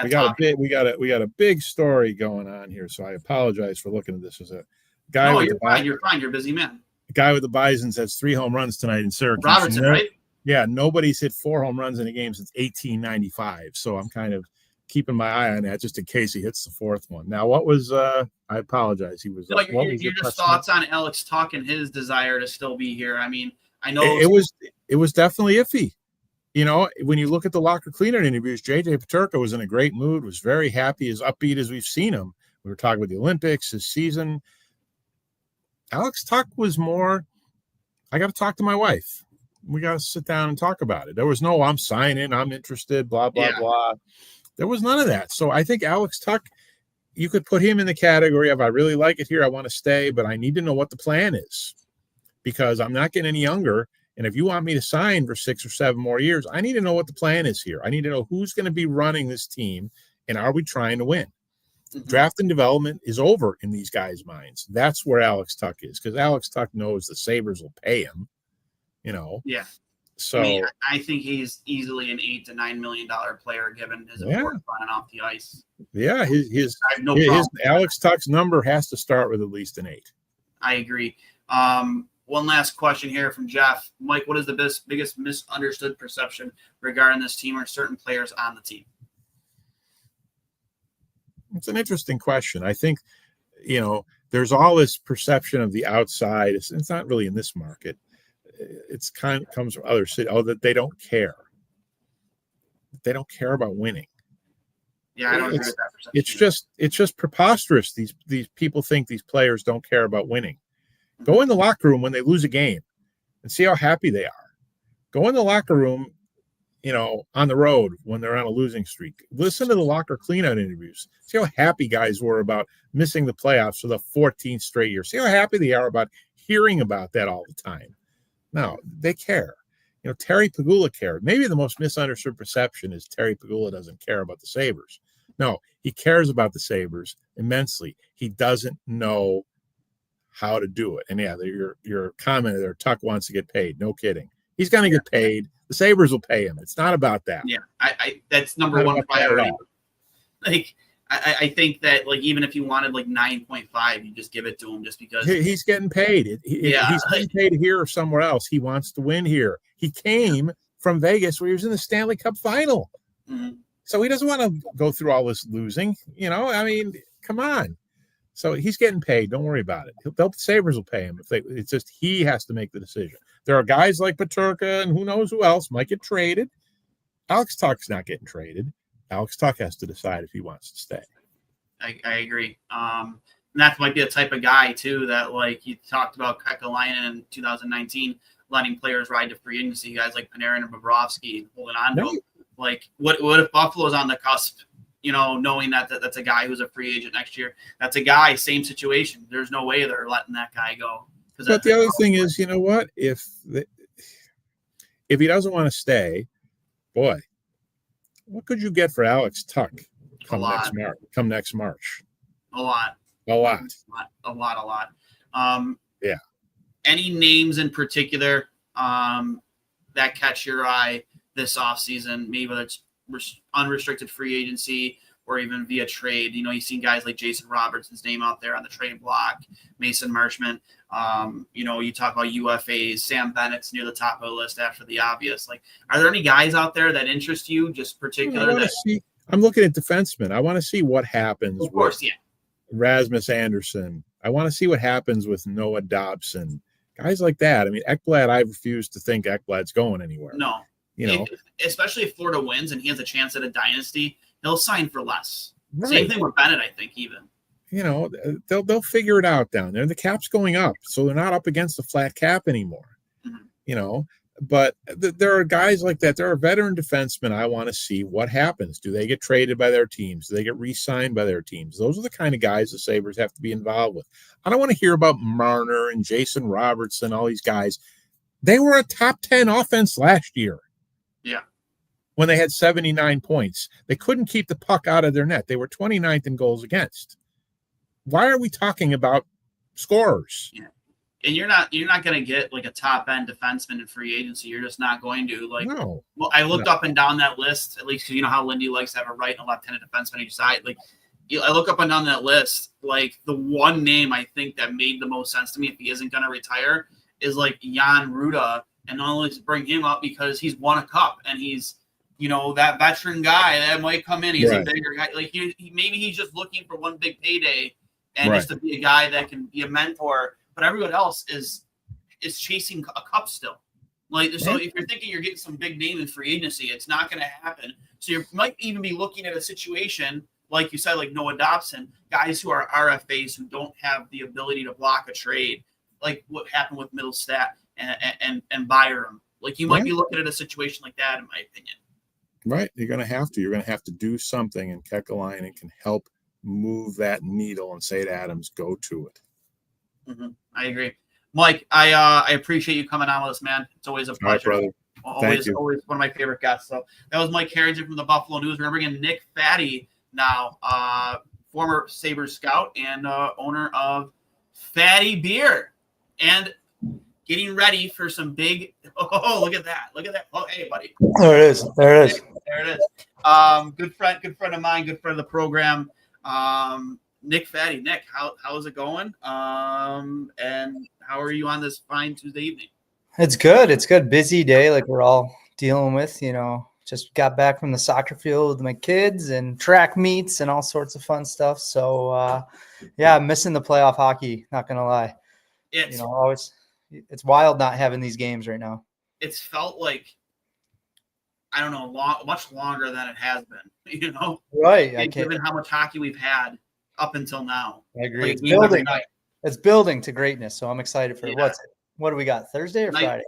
We got a big story going on here, so I apologize for looking at this as a guy. No, you're fine. You're fine. You're a busy man. The guy with the Bisons has 3 home runs tonight in Syracuse. Robertson, right? Yeah, nobody's hit 4 home runs in a game since 1895. So I'm kind of keeping my eye on that just in case he hits the 4th one. Now, what was? I apologize. He was. Your just thoughts on Alex Tuck and his desire to still be here? I mean, I know it was definitely iffy. when you look at the locker cleanout interviews, JJ Peterka was in a great mood, was very happy, as upbeat as we've seen him. We were talking about the Olympics, his season. Alex Tuck was more, I got to talk to my wife. We got to sit down and talk about it. There was no, I'm signing, I'm interested, blah, blah, blah. There was none of that. So I think Alex Tuck, you could put him in the category of, I really like it here, I want to stay, but I need to know what the plan is because I'm not getting any younger. And if you want me to sign for 6 or 7 more years, I need to know what the plan is here. I need to know who's going to be running this team and are we trying to win? Mm-hmm. Draft and development is over in these guys' minds. That's where Alex Tuck is because Alex Tuck knows the Sabres will pay him, Yeah. So I think he's easily an $8 to $9 million player given his importance on and off the ice. Yeah, his Alex Tuck's number has to start with at least an 8. I agree. One last question here from Jeff. Mike, what is the biggest misunderstood perception regarding this team or certain players on the team? It's an interesting question. I think, there's all this perception of the outside. It's not really in this market. It's kind of comes from other cities. That they don't care. They don't care about winning. Yeah, I don't agree with that perception. It's just preposterous. These people think these players don't care about winning. Go in the locker room when they lose a game and see how happy they are. Go in the locker room, on the road when they're on a losing streak. Listen to the locker cleanout interviews. See how happy guys were about missing the playoffs for the 14th straight year. See how happy they are about hearing about that all the time. No, they care. Terry Pegula cared. Maybe the most misunderstood perception is Terry Pegula doesn't care about the Sabres. No, he cares about the Sabres immensely. He doesn't know how to do it. And your comment there, Tuck wants to get paid. No kidding. He's going to get paid. The Sabres will pay him. It's not about that. Yeah, I that's number one priority. I think that even if you wanted 9.5, you just give it to him just because he's getting paid. He's getting paid here or somewhere else. He wants to win here. He came from Vegas where he was in the Stanley Cup final. Mm-hmm. So he doesn't want to go through all this losing. Come on. So he's getting paid. Don't worry about it. The Sabres will pay him. It's just he has to make the decision. There are guys like Peterka and who knows who else might get traded. Alex Tuck's not getting traded. Alex Tuck has to decide if he wants to stay. I agree. And that might be a type of guy, too, that, you talked about Kekäläinen in 2019, letting players ride to free agency, guys like Panarin and Bobrovsky holding on to him. What if Buffalo's on the cusp, knowing that's a guy who's a free agent next year? That's a guy, same situation. There's no way they're letting that guy go. But the other thing is, you know what? If he doesn't want to stay, boy, what could you get for Alex Tuck come next March? A lot. Yeah. Any names in particular that catch your eye this offseason, maybe whether it's unrestricted free agency or even via trade? You've seen guys like Jason Robertson's name out there on the trade block, Mason Marchment. You talk about UFAs, Sam Bennett's near the top of the list after the obvious. Are there any guys out there that interest you, just particular? I'm looking at defensemen. I want to see what happens. Of course, yeah. Rasmus Anderson. I want to see what happens with Noah Dobson. Guys like that. Ekblad, I refuse to think Ekblad's going anywhere. No. Especially if Florida wins and he has a chance at a dynasty, he'll sign for less. Right. Same thing with Bennett, I think, even. They'll figure it out down there. The cap's going up, so they're not up against the flat cap anymore. Mm-hmm. But there are guys like that. There are veteran defensemen. I want to see what happens. Do they get traded by their teams? Do they get re-signed by their teams? Those are the kind of guys the Sabres have to be involved with. I don't want to hear about Marner and Jason Robertson, all these guys. They were a top 10 offense last year. Yeah. When they had 79 points. They couldn't keep the puck out of their net. They were 29th in goals against. Why are we talking about scorers? Yeah. And you're not going to get a top end defenseman in free agency. You're just not going to No. Well, I looked up and down that list, at least because how Lindy likes to have a right and a left-handed defenseman each side. I look up and down that list. The one name I think that made the most sense to me if he isn't going to retire is Jan Ruda, and not only to bring him up because he's won a cup and he's that veteran guy that might come in. He's a bigger guy. Maybe he's just looking for one big payday and just to be a guy that can be a mentor. But everyone else is chasing a cup still. Like, so if you're thinking you're getting some big name in free agency, it's not going to happen. So you might even be looking at a situation, like you said, like Noah Dobson, guys who are RFAs who don't have the ability to block a trade, like what happened with Middlestat and Byram. Like, you might be looking at a situation like that, in my opinion. Right. You're going to have to. You're going to have to do something, and Kekäläinen can help move that needle and say to Adams, go to it. Mm-hmm. I agree. Mike, I appreciate you coming on with us, man. It's always a pleasure. All right, Always one of my favorite guests. So that was Mike Harrington from the Buffalo News. We're bringing Nik Fatty now, former Sabres scout and owner of Fatty Beer, and getting ready for some big. Oh, look at that! Look at that! Oh, hey, buddy. There it is. There it is. There it is. Good friend of mine. Good friend of the program. Nik Fatty. Nick, how's it going? And how are you on this fine Tuesday evening? It's good. It's good. Busy day, like we're all dealing with. Just got back from the soccer field with my kids and track meets and all sorts of fun stuff. So, I'm missing the playoff hockey. Not gonna lie. It's it's wild not having these games right now. It's felt like, I don't know, much longer than it has been. Right? Given how much hockey we've had up until now. I agree. Like, it's building. It's building to greatness. So I'm excited for it. What do we got? Thursday or Friday?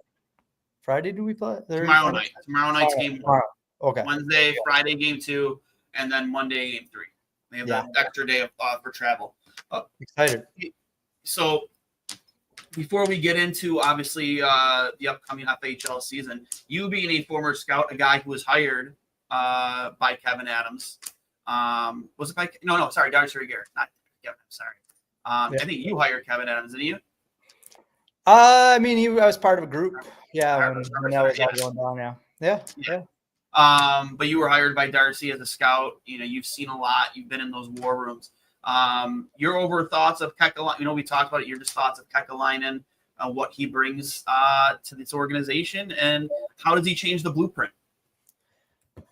Friday do we play? Tomorrow night. Tomorrow night's game 1. Okay. Wednesday, Friday game 2, and then Monday game 3. They have that extra day for travel. Excited. So before we get into, obviously, the upcoming FHL season, you being a former scout, a guy who was hired by Kevyn Adams. Was it by – no, sorry, Darcy Regier. Not Kevin, sorry. I think you hired Kevyn Adams, didn't you? I was part of a group. Yeah, when that was all going down. Yeah. But you were hired by Darcy as a scout. You've seen a lot. You've been in those war rooms. Your over thoughts of Kekäläinen. We talked about it. Your just thoughts of Kekäläinen, what he brings to this organization, and how does he change the blueprint?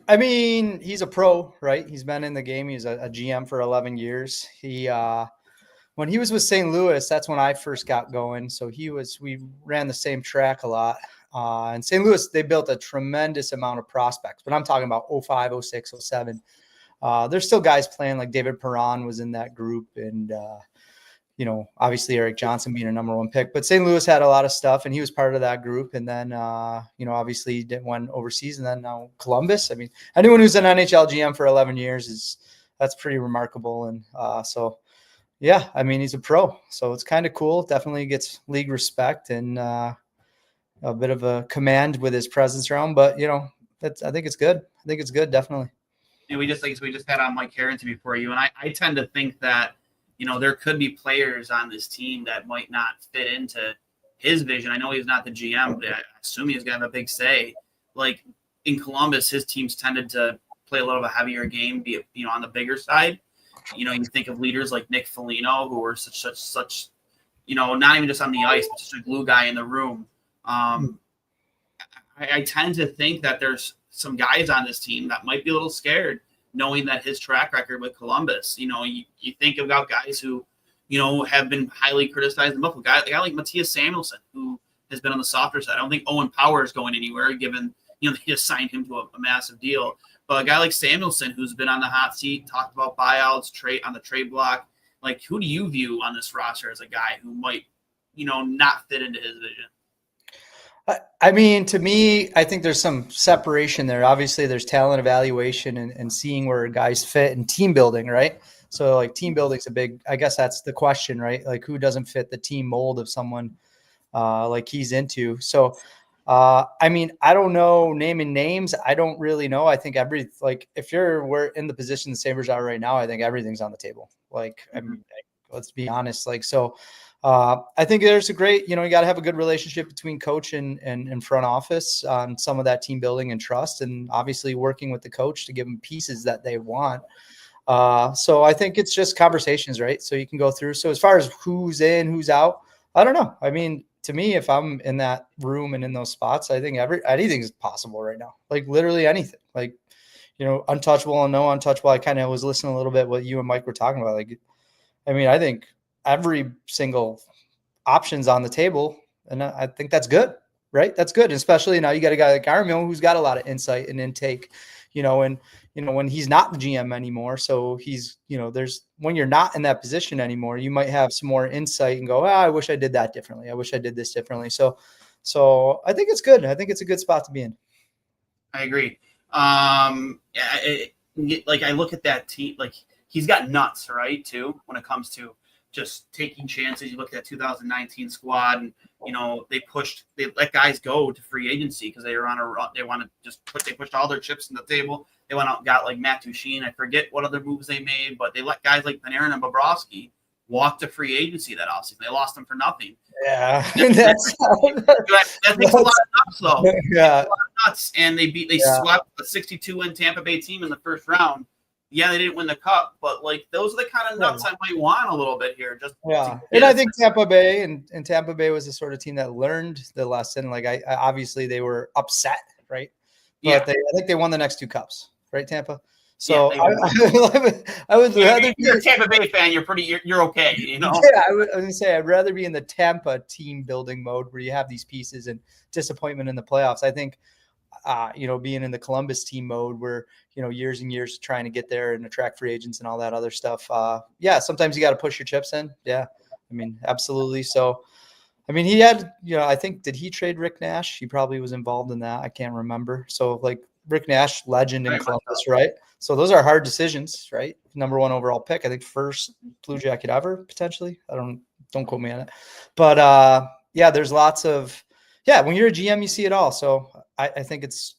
He's a pro, right? He's been in the game. He's a GM for 11 years. When he was with St. Louis, that's when I first got going. So we ran the same track a lot. In St. Louis, they built a tremendous amount of prospects, but I'm talking about 05, 06, 07. There's still guys playing, like David Perron was in that group, and obviously Eric Johnson being a number 1 pick. But St. Louis had a lot of stuff, and he was part of that group. And then obviously he went overseas, and then now Columbus. Anyone who's an NHL GM for 11 years that's pretty remarkable. And he's a pro, so it's kind of cool. Definitely gets league respect and a bit of a command with his presence around. But I think it's good. I think it's good, definitely. And we just had on Mike Harrington before you, and I tend to think that there could be players on this team that might not fit into his vision. I know he's not the GM, but I assume he's gonna have a big say. Like in Columbus, his teams tended to play a little of a heavier game, be it, on the bigger side. You think of leaders like Nick Foligno, who were such, not even just on the ice, but just a glue guy in the room. I tend to think that there's some guys on this team that might be a little scared, knowing that his track record with Columbus. You think about guys who, have been highly criticized in Buffalo. A guy like Matthias Samuelsson, who has been on the softer side. I don't think Owen Power is going anywhere, given they just signed him to a massive deal. But a guy like Samuelsson, who's been on the hot seat, talked about buyouts, trade on the trade block. Like, who do you view on this roster as a guy who might, not fit into his vision? To me, I think there's some separation there. Obviously, there's talent evaluation and seeing where guys fit and team building, right? So, like, team building is I guess that's the question, right? Like, who doesn't fit the team mold of someone like he's into? So, I don't know naming names. I don't really know. I think if we're in the position the Sabres are right now, I think everything's on the table. Let's be honest. I think there's a great, you got to have a good relationship between coach and front office on some of that team building and trust, and obviously working with the coach to give them pieces that they want. So I think it's just conversations, right? So you can go through. So as far as who's in, who's out, I don't know. To me, if I'm in that room and in those spots, I think anything is possible right now. Like literally anything. Like, untouchable and no untouchable. I kind of was listening a little bit what you and Mike were talking about. I think every single option's on the table, and I think that's good. right? That's good. And especially now you got a guy like Jarmo who's got a lot of insight and intake, and when he's not the GM anymore. So he's, there's, when you're not in that position anymore, you might have some more insight and go, I wish I did that differently. I wish I did this differently. So I think it's good. I think it's a good spot to be in. I agree. Like I look at that team, like he's got nuts, right? Too, when it comes to just taking chances. You look at that 2019 squad, and they let guys go to free agency because they were on a run. They pushed all their chips on the table. They went out and got like Matt Duchene. I forget what other moves they made, but they let guys like Panarin and Bobrovsky walk to free agency that offseason. They lost them for nothing. Yeah, that takes a lot of nuts, though. Yeah, Nuts, and they swept a 62-win Tampa Bay team in the first round. Yeah, they didn't win the cup, but like those are the kind of nuts I might want a little bit here. And I think Tampa Bay and Tampa Bay was the sort of team that learned the lesson. Like I obviously they were upset, right? But I think they won the next 2 cups, right, Tampa? So I would rather. If you're a Tampa Bay fan, you're okay, Yeah, I was gonna say I'd rather be in the Tampa team building mode where you have these pieces and disappointment in the playoffs. I think, being in the Columbus team mode where years and years trying to get there and attract free agents and all that other stuff. Sometimes you got to push your chips in. Yeah, I mean, absolutely. So, I mean, he had, I think, did he trade Rick Nash? He probably was involved in that. I can't remember. So, like Rick Nash, legend in Columbus, right? So those are hard decisions, right? Number 1 overall pick, I think, first Blue Jacket ever potentially. Don't quote me on it, but there's lots of when you're a GM, you see it all. So I think it's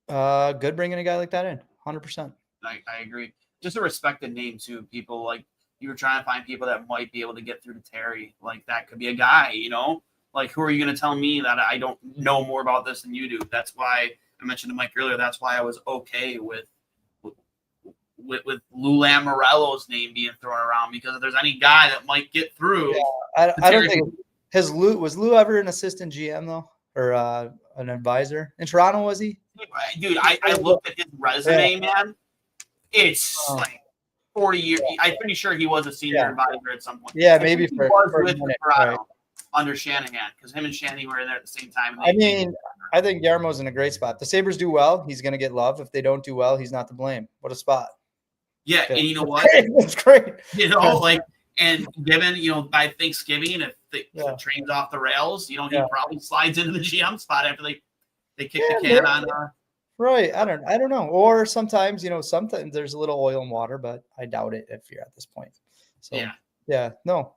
good bringing a guy like that in, 100%. I agree. Just a respected name too. People like you were trying to find people that might be able to get through to Terry. Like that could be a guy, Like who are you going to tell me that I don't know more about this than you do? That's why I mentioned to Mike earlier. That's why I was okay with Lou Lamoriello's name being thrown around, because if there's any guy that might get through, I don't think was Lou ever an assistant GM though, or an advisor in Toronto? Was he? Dude, I looked at his resume, man. It's like 40 years. I'm pretty sure he was a senior advisor at some point. Yeah, maybe he was with Toronto under Shanahan, because him and Shanahan were in there at the same time. I mean, I think Jarmo's in a great spot. The Sabres do well, he's going to get love. If they don't do well, he's not to blame. What a spot. Yeah, and you know what? That's great. And given, by Thanksgiving, if the train's off the rails, he probably slides into the GM spot after they kick the can on. Right. I don't know. Or sometimes, sometimes there's a little oil and water, but I doubt it if you're at this point. So, no.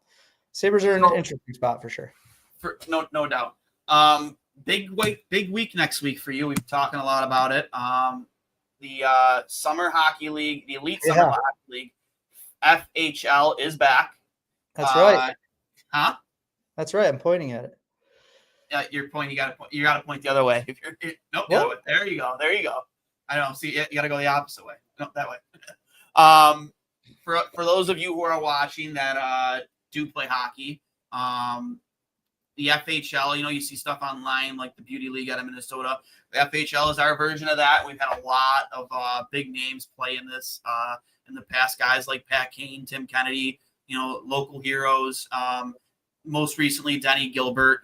Sabres are in an interesting spot for sure. No doubt. Big week next week for you. We've been talking a lot about it. The Summer Hockey League, the Elite Summer Hockey League, FHL is back. That's right. Huh? That's right. I'm pointing at it. Yeah, you're pointing. You got to point the other way. Nope. The other way. There you go. I don't see. You got to go the opposite way. No, that way. For those of you who are watching that do play hockey, the FHL, you see stuff online like the Beauty League out of Minnesota. The FHL is our version of that. We've had a lot of big names play in this in the past. Guys like Pat Kane, Tim Kennedy, local heroes. Most recently, Denny Gilbert.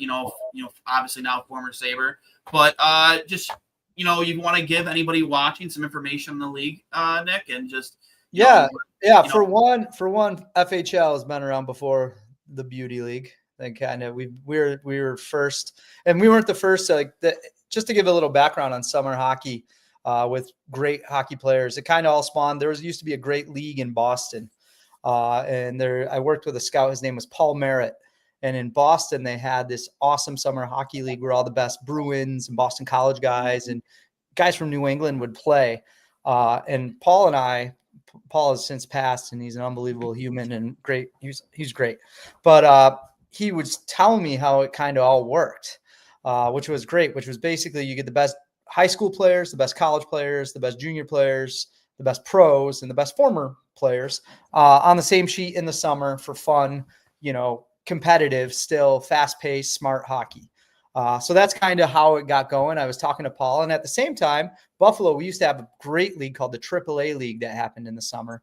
Obviously now former Sabre. But just you want to give anybody watching some information on the league, Nick, and just For one, FHL has been around before the Beauty League. And kind of we were first, and we weren't the first. Just to give a little background on summer hockey, with great hockey players, it kind of all spawned. There used to be a great league in Boston, and I worked with a scout. His name was Paul Merritt, and in Boston they had this awesome summer hockey league where all the best Bruins and Boston College guys and guys from New England would play. And Paul has since passed, and he's an unbelievable human and great. He's great, but he was telling me how it kind of all worked, which was great, which was basically you get the best high school players, the best college players, the best junior players, the best pros, and the best former players on the same sheet in the summer for fun, competitive, still fast-paced, smart hockey. So that's kind of how it got going. I was talking to Paul, and at the same time, Buffalo, we used to have a great league called the AAA League that happened in the summer.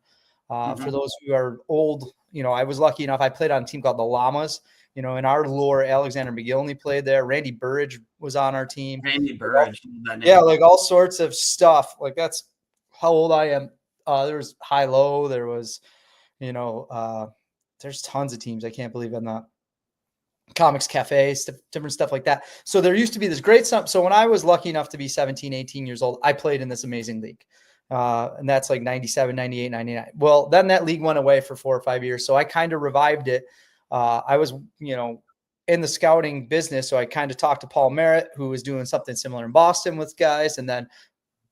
For those who are old, I was lucky enough. I played on a team called the Llamas, You know, in our lore, Alexander McGillney played there. Randy Burridge was on our team. Randy Burridge. Yeah, like all sorts of stuff. Like that's how old I am. There was High Low. There was, you know, there's tons of teams. I can't believe I'm not. Comics Cafe, different stuff like that. So there used to be this great stuff. So when I was lucky enough to be 17, 18 years old, I played in this amazing league. And that's like 97, 98, 99. Well, then that league went away for 4 or 5 years. So I kind of revived it. I was, you know, in the scouting business. So I kind of talked to Paul Merritt, who was doing something similar in Boston with guys, and then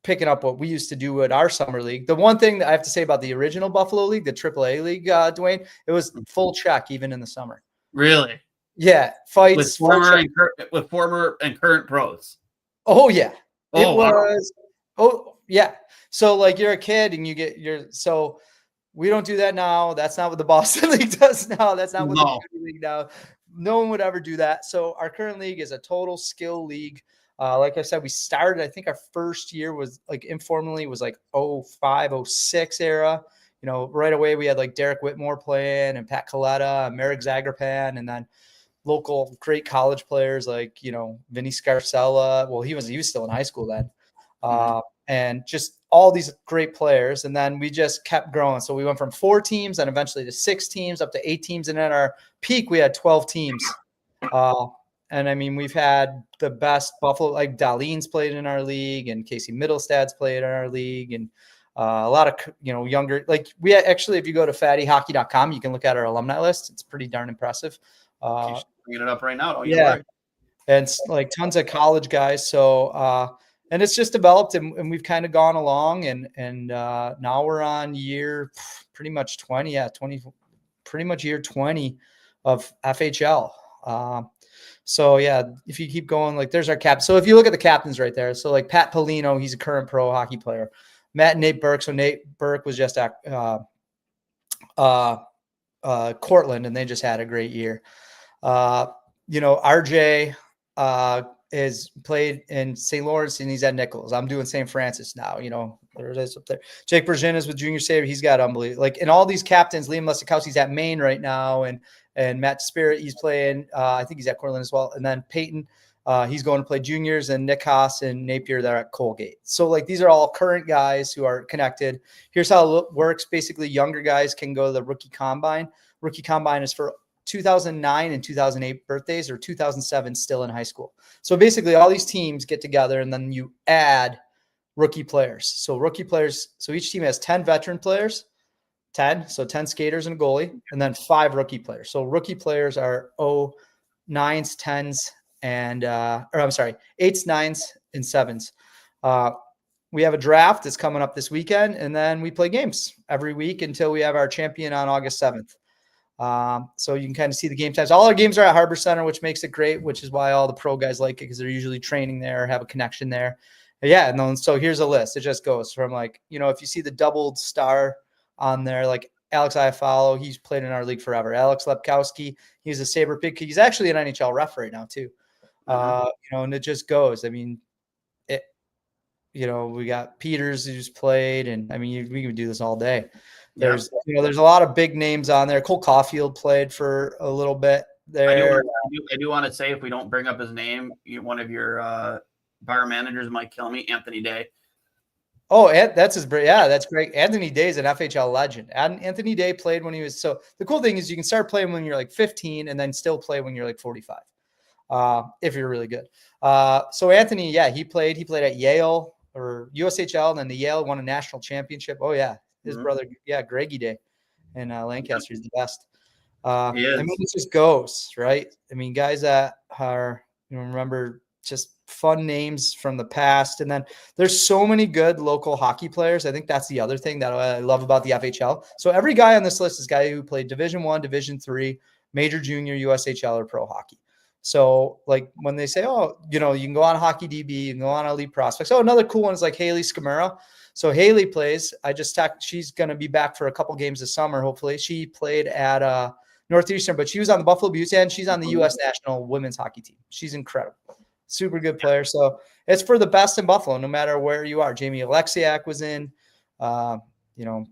picking up what we used to do at our summer league. The one thing that I have to say about the original Buffalo League, the AAA league, Duane, it was full check even in the summer. Really? Yeah, fights with former and current pros. Oh yeah, it was. Wow. Oh yeah. So like you're a kid and you get so we don't do that now. That's not what the Boston League does now. That's not what the Junior League now. No one would ever do that. So our current league is a total skill league. Like I said, we started. I think our first year was like informally was like 05, 06 era. You know, right away we had like Derek Whitmore playing and Pat Coletta, Marek Zagrapan, and then local great college players like, you know, Vinny Scarcella. Well, he was still in high school then. And just all these great players. And then we just kept growing. So we went from 4 teams and eventually to 6 teams up to 8 teams. And at our peak, we had 12 teams. And I mean, we've had the best Buffalo, like Darlene's played in our league and Casey Middlestad's played in our league. And a lot of, you know, younger, like we actually, if you go to fattyhockey.com, you can look at our alumni list. It's pretty darn impressive. Bringing it up right now. Yeah. And like tons of college guys. So, and it's just developed and we've kind of gone along and now we're on year pretty much 20. Yeah. 20, pretty much year 20 of FHL. So yeah, if you keep going, like there's our cap. So if you look at the captains right there, so like Pat Polino, he's a current pro hockey player. Matt and Nate Burke. So Nate Burke was just at Cortland and they just had a great year. You know, RJ is played in St. Lawrence and he's at Nichols. I'm doing St. Francis now, you know, there it is up there. Jake Bergin is with Junior Sabre. He's got unbelievable, like, and all these captains, Liam Lusakowski's at Maine right now. And Matt Spirit, he's playing, I think he's at Cortland as well. And then Peyton, he's going to play juniors, and Nick Haas and Napier, they're at Colgate. So like, these are all current guys who are connected. Here's how it works. Basically younger guys can go to the rookie combine. Rookie combine is for 2009 and 2008 birthdays, or 2007 still in high school. So basically all these teams get together and then you add rookie players. So rookie players, so each team has 10 veteran players, 10 skaters and a goalie, and then 5 rookie players. So rookie players are 9s, 10s, and 8s, 9s, and 7s. We have a draft that's coming up this weekend, and then we play games every week until we have our champion on August 7th. So you can kind of see the game times. All our games are at Harbor Center, which makes it great, which is why all the pro guys like it, because they're usually training there, have a connection there. But yeah. And then, so here's a list. It just goes from like, you know, if you see the doubled star on there, like Alex Iafallo, he's played in our league forever. Alex Lepkowski, he's a Sabre pick. He's actually an NHL ref right now too. You know, and it just goes. I mean, you know, we got Peters who's played, and I mean, we can do this all day. There's, you know, there's a lot of big names on there. Cole Caulfield played for a little bit there. I do want to say, if we don't bring up his name, one of your bar managers might kill me, Anthony Day. Oh, that's his. Yeah, that's great. Anthony Day is an FHL legend. And Anthony Day played when he was, so the cool thing is you can start playing when you're like 15 and then still play when you're like 45. If you're really good. So Anthony, yeah, he played at Yale or USHL, and then the Yale won a national championship. Oh yeah. His brother, yeah, Greggy Day in Lancaster is the best. I mean, it just goes, right? I mean, guys that are, you know, remember just fun names from the past. And then there's so many good local hockey players. I think that's the other thing that I love about the FHL. So every guy on this list is a guy who played Division I, Division III, Major Junior, USHL, or Pro Hockey. So like when they say, oh, you know, you can go on Hockey DB, you can go on Elite Prospects. Oh, another cool one is like Haley Scamara. So Haley plays. I just talked. She's going to be back for a couple games this summer. Hopefully, she played at Northeastern, but she was on the Buffalo Beauty, and she's on the U.S. national women's hockey team. She's incredible, super good player. So it's for the best in Buffalo, no matter where you are. Jamie Alexiak was in. You know,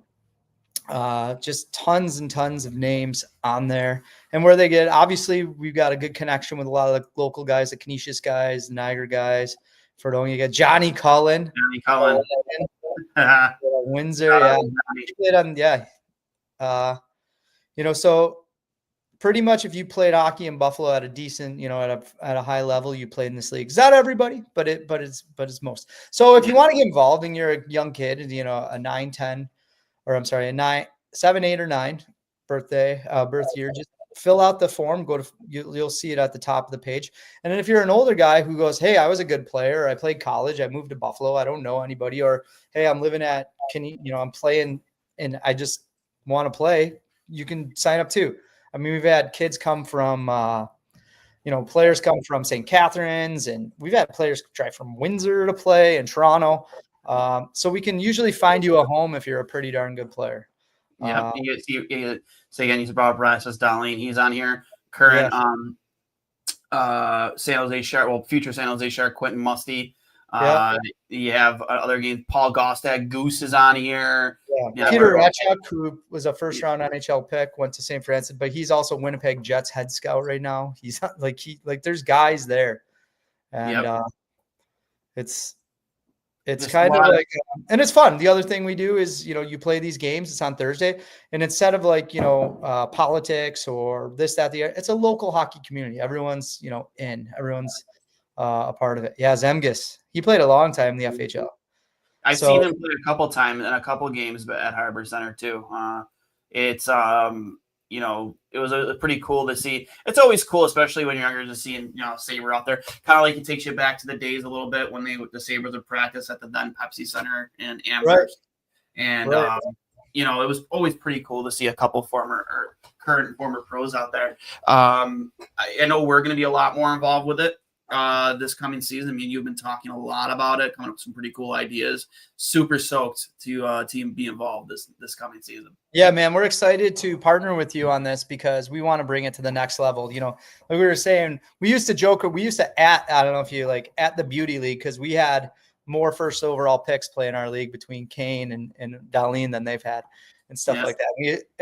Just tons and tons of names on there. And where they get, obviously, we've got a good connection with a lot of the local guys, the Canisius guys, Niagara guys. Fredonia, you got Johnny Cullen. Windsor, so pretty much if you played hockey in Buffalo at a decent, at a high level, you played in this league. It's not everybody, but it's most. So if you want to get involved and you're a young kid, a 7, 8, or 9 birth year, just fill out the form. You'll see it at the top of the page. And then if you're an older guy who goes, hey, I was a good player, I played college, I moved to Buffalo, I don't know anybody, or hey, I'm living I'm playing and I just want to play, you can sign up too. I mean, we've had kids come from, players come from St. Catharines, and we've had players drive from Windsor to play in Toronto. So we can usually find you a home if you're a pretty darn good player. Yeah. So again, he's brought Brassus Darlene. He's on here. Current San Jose Shark, future San Jose Shark, Quentin Musty. You have other games. Paul Gostad, Goose is on here. Yeah. Peter Ratchuk, who was a first-round NHL pick, went to St. Francis, but he's also Winnipeg Jets head scout right now. He's there's guys there, and it's kind of like, and it's fun. The other thing we do is, you play these games. It's on Thursday, and instead of politics or this, that, the other, it's a local hockey community. Everyone's everyone's a part of it. Yeah, Zemgus, he played a long time in the FHL. I've seen him play a couple times in a couple games, but at Harbor Center too. It was pretty cool to see. It's always cool, especially when you're younger, just seeing Sabre out there. Kind of like it takes you back to the days a little bit when the Sabres would practice at the then Pepsi Center in Amherst, and it was always pretty cool to see a couple current and former pros out there. I know we're going to be a lot more involved with it this coming season. I mean, you've been talking a lot about it, coming up with some pretty cool ideas. Super stoked to be involved this coming season. Yeah, man, we're excited to partner with you on this because we want to bring it to the next level. Like we were saying, we used to joke, I don't know if you at the beauty league, because we had more first overall picks play in our league between Kane and Darlene than they've had and stuff like that.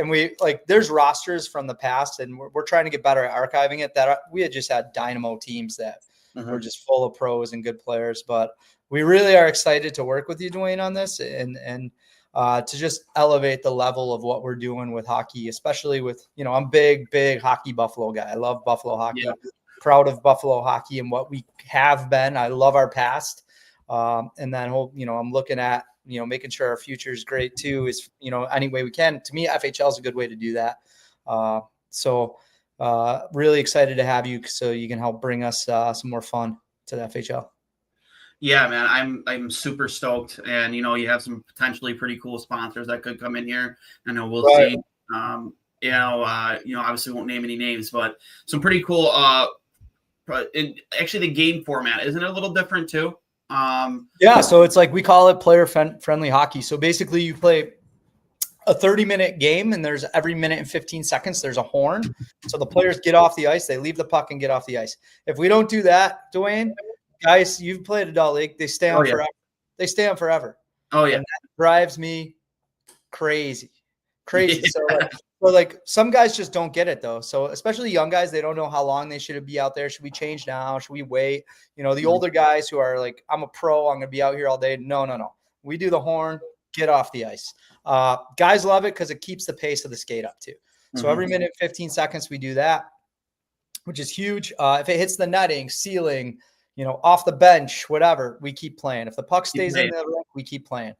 We there's rosters from the past, and we're trying to get better at archiving it, that we had just had dynamo teams that were just full of pros and good players. But we really are excited to work with you, Duane, on this and to just elevate the level of what we're doing with hockey, especially with, I'm big hockey Buffalo guy. I love Buffalo hockey. Yeah. Proud of Buffalo hockey and what we have been. I love our past. And then, I'm looking at, making sure our future is great too, is, any way we can. To me, FHL is a good way to do that. Really excited to have you so you can help bring us some more fun to the FHL. Yeah, man, I'm super stoked, and you have some potentially pretty cool sponsors that could come in here. I know we'll see. Obviously won't name any names, but some pretty cool. Actually, the game format, isn't it a little different too? So it's we call it player friendly hockey. So basically, you play a 30-minute game, and there's every minute and 15 seconds there's a horn. So the players get off the ice, they leave the puck and get off the ice. If we don't do that, Duane, guys, you've played adult league, they stay on forever. They stay on forever. Oh yeah. And that drives me crazy. Yeah. So some guys just don't get it though. So especially young guys, they don't know how long they should be out there. Should we change now? Should we wait? The older guys who are I'm a pro, I'm going to be out here all day. No. We do the horn, get off the ice. Guys love it because it keeps the pace of the skate up too. So every minute, 15 seconds, we do that, which is huge. If it hits the netting, ceiling, off the bench, whatever, we keep playing. If the puck stays in the rink, we keep playing.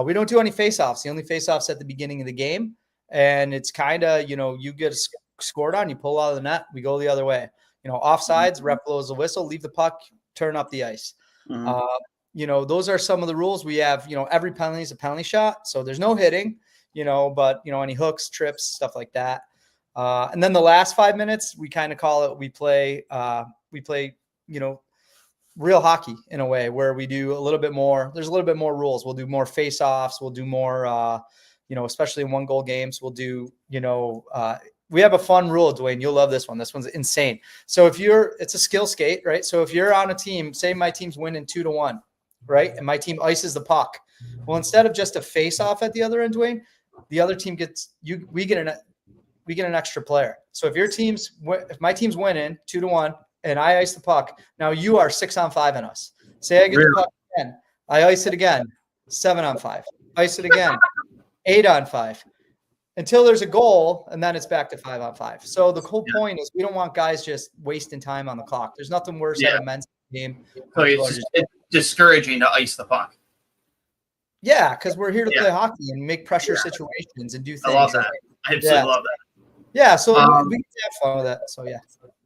We don't do any face-offs. The only face-offs at the beginning of the game. And it's kind of, you get scored on, you pull out of the net, we go the other way. Offsides, ref blows the whistle, leave the puck, turn up the ice. Those are some of the rules we have. Every penalty is a penalty shot. So there's no hitting, but, any hooks, trips, stuff like that. And then the last 5 minutes, we kind of call it, we play, real hockey in a way where we do a little bit more. There's a little bit more rules. We'll do more face-offs. We'll do more, especially in 1-goal games. We'll do, we have a fun rule, Duane. You'll love this one. This one's insane. So it's a skill skate, right? So if you're on a team, say my team's winning 2-1, right? And my team ices the puck. Well, instead of just a face-off at the other end, Duane, the other team gets we get an extra player. So if my team's winning 2-1 and I ice the puck, now you are 6-on-5 on us. Say I get the puck again, I ice it again, 7-on-5. Ice it again, 8-on-5. Until there's a goal, and then it's back to 5-on-5. So the whole point is we don't want guys just wasting time on the clock. There's nothing worse than a men's game. So it's discouraging to ice the puck. Yeah, because we're here to play hockey and make pressure situations and do things. I love that. I absolutely love that. Yeah, so we can have fun with that. So yeah.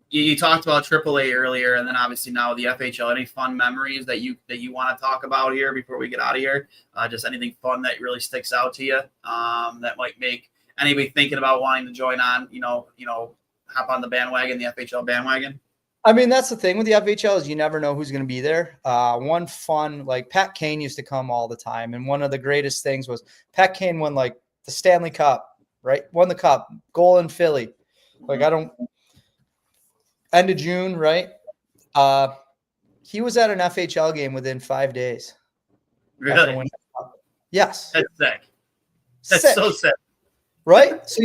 You talked about AAA earlier, and then obviously now the FHL. Any fun memories that you want to talk about here before we get out of here? Just anything fun that really sticks out to you that might make anybody thinking about wanting to join on, hop on the bandwagon, the FHL bandwagon? I mean, that's the thing with the FHL is you never know who's going to be there. One fun, like Pat Kane used to come all the time. And one of the greatest things was Pat Kane won like the Stanley Cup, right? Won the cup, goal in Philly. Like end of June, right? He was at an FHL game within 5 days. Really? Yes. That's sick. That's so sick. Right? So,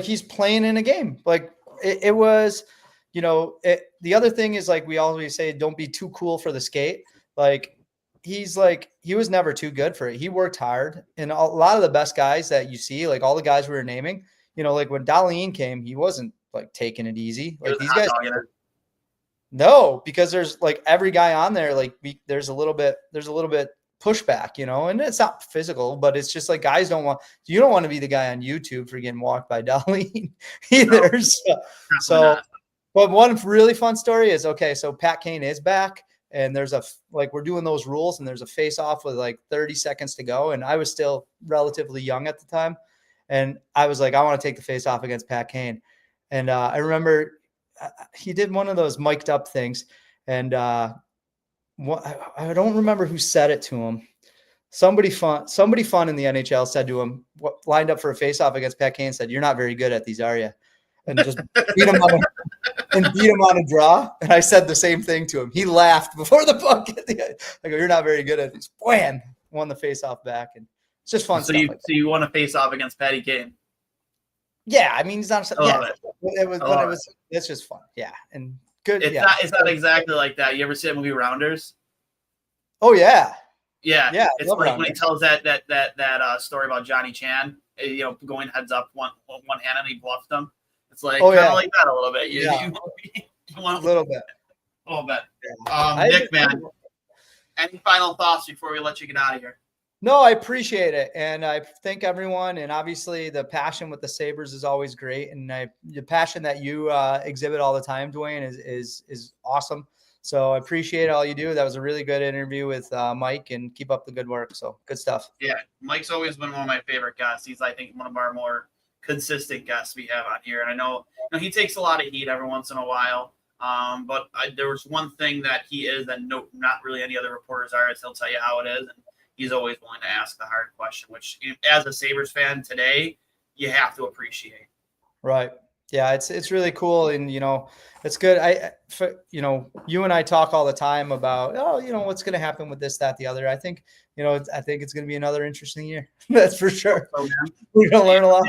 he's playing in a game. Like it was, the other thing is like we always say, don't be too cool for the skate. Like he was never too good for it. He worked hard. And a lot of the best guys that you see, like all the guys we were naming, like when Dahlin came, he wasn't like taking it easy. Like these guys. No, because there's like every guy on there, like there's a little bit pushback, and it's not physical, but it's just like guys you don't want to be the guy on YouTube for getting walked by Dahlin either. No, so but one really fun story is, so Pat Kane is back and there's we're doing those rules and there's a face off with like 30 seconds to go. And I was still relatively young at the time. And I was like, I want to take the face off against Pat Kane. And I remember he did one of those mic'd up things. And I don't remember who said it to him. Somebody fun in the NHL said to him, lined up for a face-off against Pat Kane, said, "You're not very good at these, are you?" And just beat him on a draw. And I said the same thing to him. He laughed before the puck. I go, "You're not very good at these." Wham! Won the face-off back, and it's just fun. So you won a face-off against Patty Kane. Yeah, I mean, he's not. It's just fun. Yeah, and good. It's not exactly like that. You ever see that movie Rounders? Oh yeah. Yeah. It's like when he tells that story about Johnny Chan, going heads up one hand and he bluffed him. It's like kind of like that a little bit. You want a little bit. A little bit. Yeah. Nick, man, any final thoughts before we let you get out of here? No, I appreciate it. And I thank everyone. And obviously the passion with the Sabres is always great. And the passion that you exhibit all the time, Duane, is awesome. So I appreciate all you do. That was a really good interview with Mike, and keep up the good work. So good stuff. Yeah, Mike's always been one of my favorite guests. He's, I think, one of our more consistent guests we have on here. And I know he takes a lot of heat every once in a while. But there was one thing that he is that not really any other reporters are, is he'll tell you how it is. And he's always willing to ask the hard question, which as a Sabres fan today, you have to appreciate. Right. Yeah, it's really cool. And, it's good. You and I talk all the time about, what's going to happen with this, that, the other. I think it's going to be another interesting year. That's for sure. We're going to learn a lot.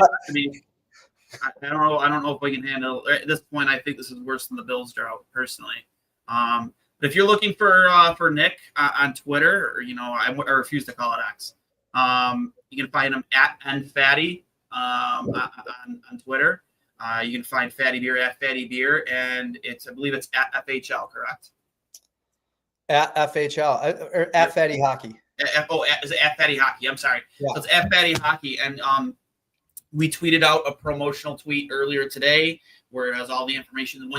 I don't know if we can handle at this point. I think this is worse than the Bills drought personally. But if you're looking for Nick on Twitter, or I refuse to call it X, you can find him at nfatty on Twitter. You can find Fatty Beer at Fatty Beer, and I believe it's at FHL, correct? At FHL or at Fatty Hockey. Is it at Fatty Hockey? I'm sorry. Yeah. So it's at Fatty Hockey, and we tweeted out a promotional tweet earlier today where it has all the information.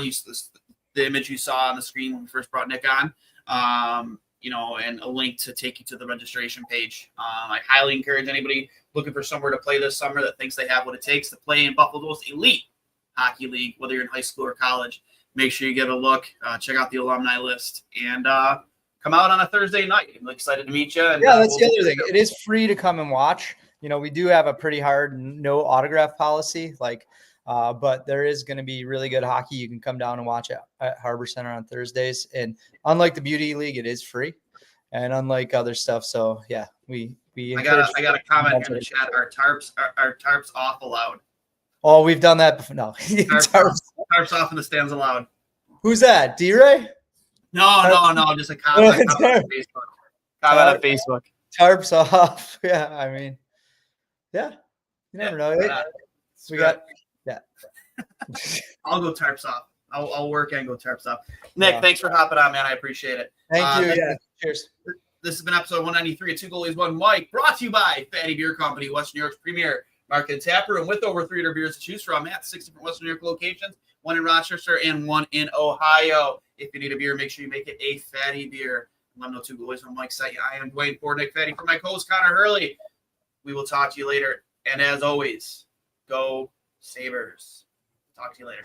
The image you saw on the screen when we first brought Nick on, and a link to take you to the registration page. I highly encourage anybody looking for somewhere to play this summer that thinks they have what it takes to play in Buffalo's elite hockey league, whether you're in high school or college. Make sure you give it a look. Check out the alumni list, and come out on a Thursday night. I'm excited to meet you. And, that's the other thing. It is free to come and watch. We do have a pretty hard no autograph policy, but there is going to be really good hockey. You can come down and watch it at Harbor Center on Thursdays. And unlike the Beauty League, it is free, and unlike other stuff. So yeah, we I got a comment here in the chat. Are tarps off allowed? Oh, we've done that before. No. Tarps off in the stands allowed. Who's that? D-Ray? No. Just a comment. On Facebook. Tarps off. Yeah, I mean, yeah. You never know. I'll go tarps off. I'll work and go tarps off. Nick, thanks for hopping on, man. I appreciate it. Thank you. Cheers. This has been episode 193 of Two Goalies, One Mike, brought to you by Fatty Beer Company, Western New York's premier market and tap room, with over 300 beers to choose from at 6 different Western New York locations, one in Rochester and one in Ohio. If you need a beer, make sure you make it a Fatty Beer. Let them know Two Goalies, One Mike site. I am Duane for Nik Fatty. For my co-host Connor Hurley, we will talk to you later. And as always, go Sabres. Talk to you later.